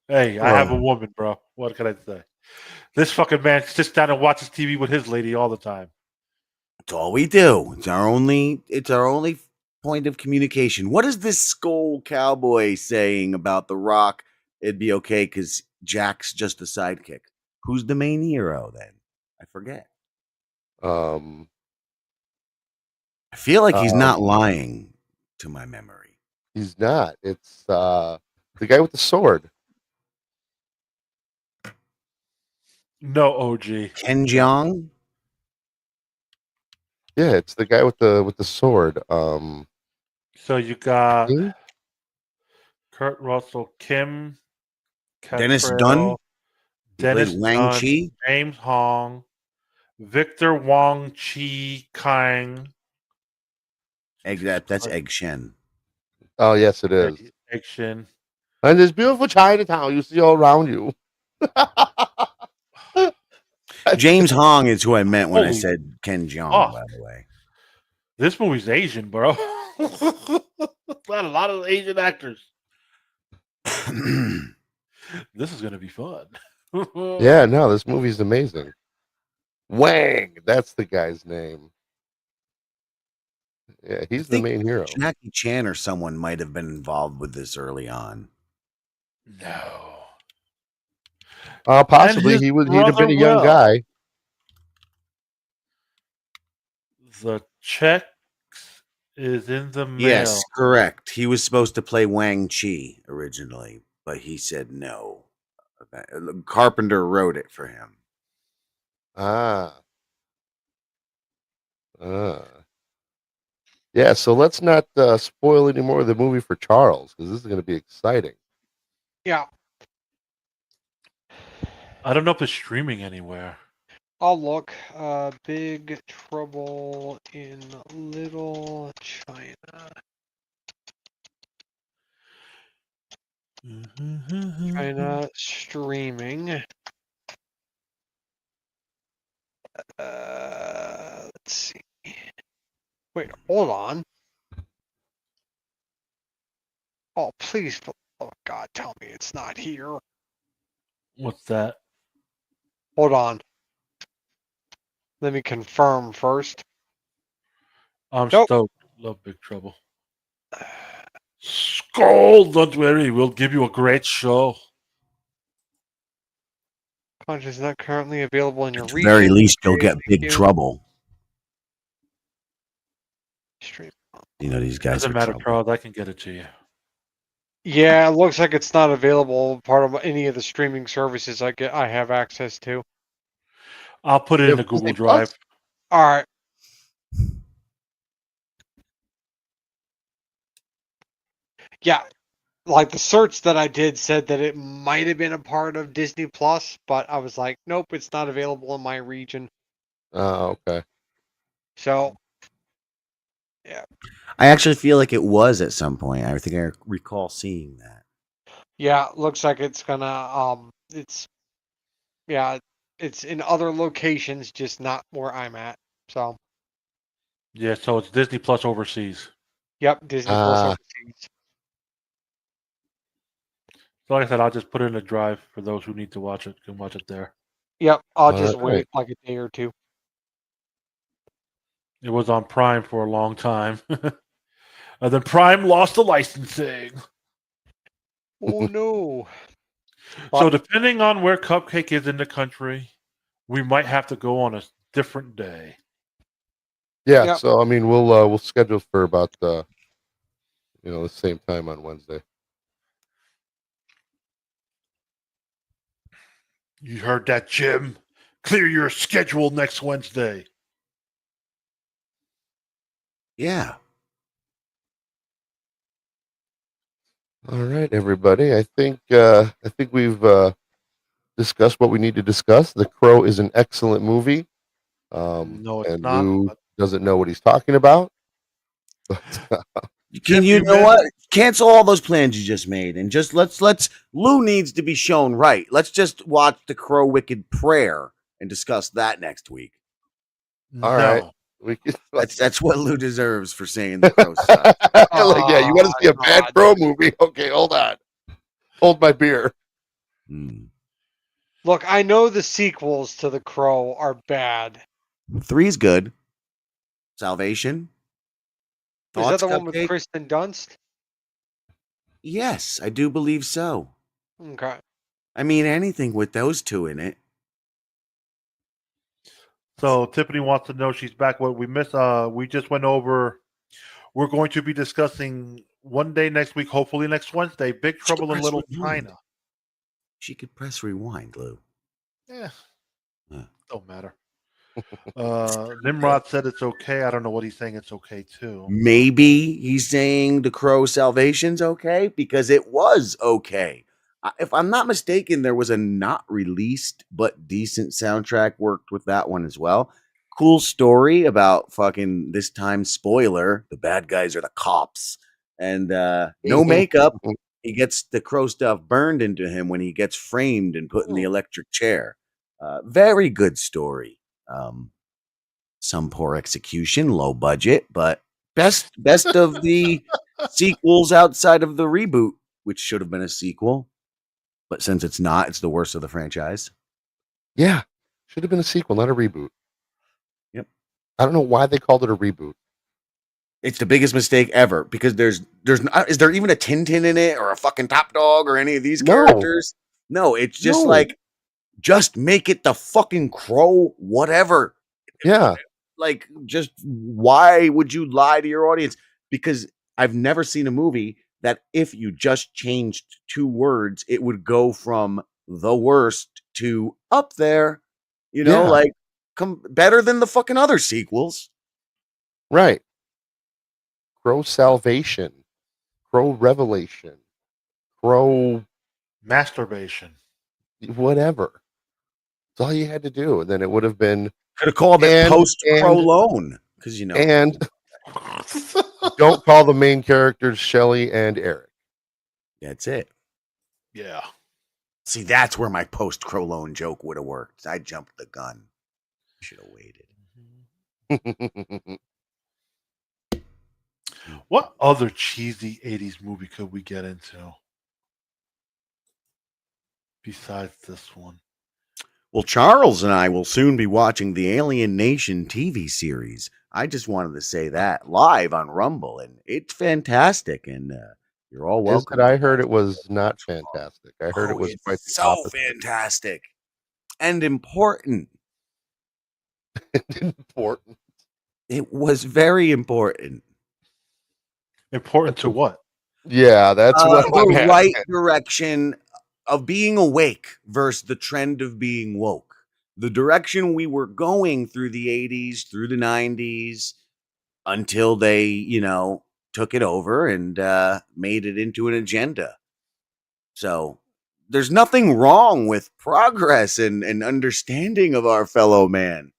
Hey, I have a woman, bro. What can I say? This fucking man sits down and watches TV with his lady all the time. That's all we do. It's our only point of communication. What is this Skull Cowboy saying about The Rock? It'd be okay because Jack's just a sidekick. Who's the main hero then? I forget. I feel like he's not lying to my memory. He's not. It's the guy with the sword. No, OG. Ken Jeong? Yeah, it's the guy with the sword. So you got Kurt Russell, Kim Dennis Cattrall, Dunn? Dennis played Wang Dunn, Chi. James Hong, Victor Wong Chi Kang. That's Egg Shen. Oh yes, it is. Action. And this beautiful Chinatown you see all around you. James Hong is who I meant when I Holy said Ken Jeong, fuck. by the way. This movie's Asian, bro. Got a lot of Asian actors. This is gonna be fun. Yeah, no, this movie's amazing. Wang, that's the guy's name. Yeah, I he's the think main hero. Jackie Chan or someone might have been involved with this early on. No. Possibly his he'd have been a brother young Will. guy. The check is in the mail. Yes, correct. He was supposed to play Wang Chi originally, but he said no. Carpenter wrote it for him. Ah. Yeah, so let's not spoil any more of the movie for Charles, because this is going to be exciting. Yeah, I don't know if it's streaming anywhere. I'll look. Big Trouble in Little China. China streaming. Let's see. Wait, hold on. Oh, please. Oh, God, tell me it's not here. What's that? Hold on. Let me confirm first. I'm Nope. stoked. Love Big Trouble. Skull, don't worry. We'll give you a great show. Content is not currently available in your At the region. very least, you'll Okay, get thank Big you. Trouble. Stream. You know, these guys Doesn't are matter, trouble. Charles. I can get it to you. Yeah, it looks like it's not available part of any of the streaming services I have access to. I'll put it Yeah, in the Disney Google Plus? Drive. All right. Yeah, like the search that I did said that it might have been a part of Disney Plus, but I was like, nope, it's not available in my region. Oh, okay. So, I actually feel like it was at some point. I think I recall seeing that. yeah, looks like it's gonna it's in other locations, just not where I'm at. So, Yeah, so it's Disney Plus overseas. yep, Disney Plus Ah. overseas. So like I said, I'll just put it in the drive for those who need to watch it. Can watch it there. Yep, I'll All just right. wait like a day or two. It was on Prime for a long time. And then Prime lost the licensing. Oh no. So depending on where Cupcake is in the country, we might have to go on a different day. Yeah, Yep. so I mean we'll schedule for about the same time on Wednesday. You heard that, Jim? Clear your schedule next Wednesday. Yeah. All right, everybody. I think we've discussed what we need to discuss. The Crow is an excellent movie. No, it's and not. Lou doesn't know what he's talking about. But, Can you know what? Cancel all those plans you just made and just let's Lou needs to be shown right. Let's just watch The Crow Wicked Prayer and discuss that next week. all right. We can, That's what Lou deserves for saying The Crow sucks. like, yeah, you want to see a bad God. Crow movie? Okay, hold on. Hold my beer. Look, I know the sequels to The Crow are bad. 3's good. Salvation. Is that Thoughts, the one with Cupcake? Kristen Dunst? Yes, I do believe so. Okay. I mean, anything with those two in it. So Tiffany wants to know she's back. What we missed, we just went over. We're going to be discussing one day next week, hopefully next Wednesday, Big Trouble in press Little rewind. China. She could press rewind, Lou. Yeah, Huh. don't matter. Nimrod said it's okay. I don't know what he's saying. It's okay too. Maybe he's saying The Crow Salvation's okay because it was okay. If I'm not mistaken, there was a not released but decent soundtrack worked with that one as well. Cool story about fucking this time. Spoiler: the bad guys are the cops, and no makeup. He gets the crow stuff burned into him when he gets framed and put in the electric chair. Very good story. Some poor execution, low budget, but best of the sequels outside of the reboot, which should have been a sequel. But since it's not, it's the worst of the franchise. Yeah, should have been a sequel, not a reboot. Yep. I don't know why they called it a reboot. It's the biggest mistake ever because there's not, is there even a Tintin in it or a fucking Top Dog or any of these characters? No, it's just like, just make it the fucking Crow, whatever. Yeah. Like, just why would you lie to your audience? Because I've never seen a movie that if you just changed 2 words, it would go from the worst to up there, like better than the fucking other sequels. Right. Crow Salvation, Crow Revelation, Crow Masturbation. whatever. That's all you had to do. And then it would have been. Could have called it Post-Crow Loan. Because, And don't call the main characters Shelly and Eric. That's it. Yeah. See, that's where my Post-Crow Loan joke would have worked. I jumped the gun. Should have waited. What other cheesy 80s movie could we get into besides this one? Well, Charles and I will soon be watching the Alien Nation TV series. I just wanted to say that live on Rumble, and it's fantastic, and you're all welcome. I heard it was not fantastic. I heard it was quite so opposite. fantastic and important. Important. It was very important. Important to what? Yeah, that's what the right direction of being awake versus the trend of being woke. The direction we were going through the 80s, through the 90s, until they, took it over and made it into an agenda. So there's nothing wrong with progress and understanding of our fellow man.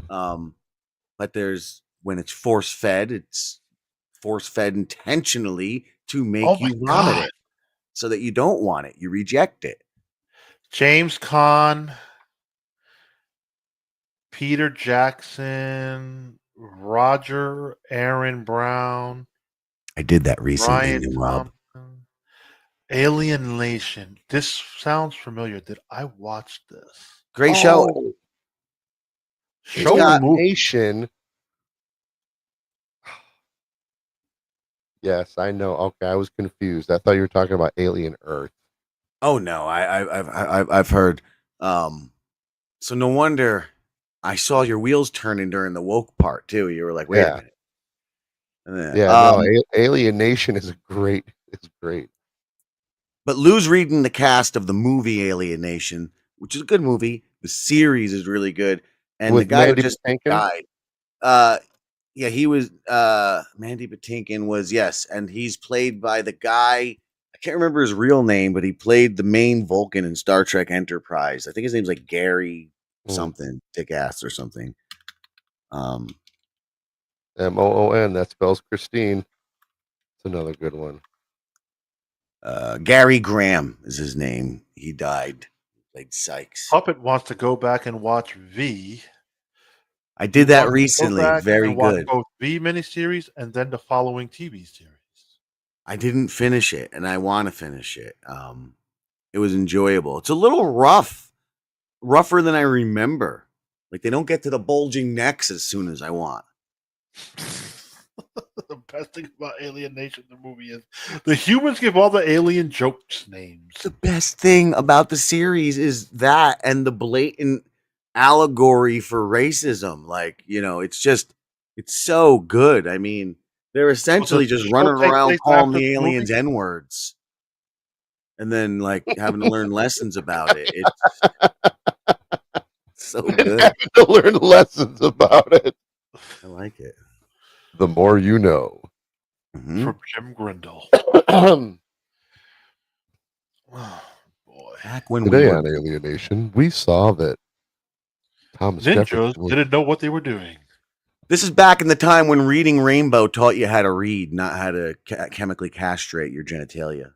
But when it's force-fed, it's force-fed intentionally to make you vomit it. So that you don't want it. You reject it. James Caan, Peter Jackson, Roger Aaron Brown. I did that recently. Ryan Thompson. Alien Nation. This sounds familiar. Did I watch this? Great show. Alien Nation. Yes, I know. Okay, I was confused. I thought you were talking about Alien Earth. Oh no, I've heard. So no wonder I saw your wheels turning during the woke part too. You were like, wait a minute. No, Alien Nation is great. It's great. But Lou's reading the cast of the movie Alien Nation, which is a good movie. The series is really good, and With the guy Mandy who just Patinkin? died. Yeah, he was Mandy Patinkin was, yes, and he's played by the guy, I can't remember his real name, but he played the main Vulcan in Star Trek Enterprise. I think his name's like Gary something, Dick Ass or something. Moon, that spells Christine. It's another good one. Gary Graham is his name. He died. He played Sykes. Puppet wants to go back and watch V. I did that recently. Very good. Both V miniseries and then the following TV series. I didn't finish it, and I want to finish it. It was enjoyable. It's a little rougher than I remember. Like they don't get to the bulging necks as soon as I want. The best thing about Alien Nation, the movie, is the humans give all the alien jokes names. The best thing about the series is that and the blatant allegory for racism. Like, it's so good. I mean, they're essentially just running around calling the aliens N-words and then like having to learn lessons about it. It's so good. Having to learn lessons about it. I like it. The more you know. From Jim Grindle. Oh, Back when we Today were on Alienation, we saw that Thomas Ninjas Jefferson was didn't know what they were doing. This is back in the time when reading Rainbow taught you how to read, not how to chemically castrate your genitalia.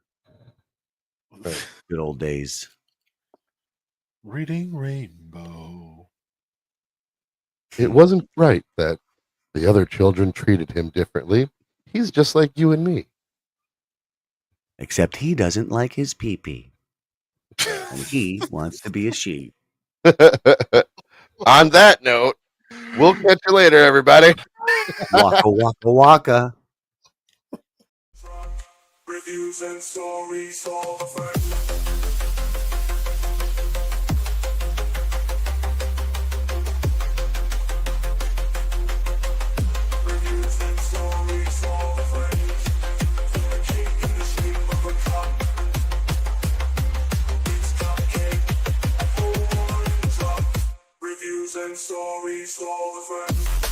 Good old days. Reading Rainbow. It wasn't right that the other children treated him differently. He's just like you and me. Except he doesn't like his pee-pee. And he wants to be a she. On that note, we'll catch you later, everybody. Waka waka waka. Reviews and stories all the time. Reviews and stories all the frames. A cake in the shape of a cup. It's cupcake. A 4 in the drop. Reviews and stories all the frames.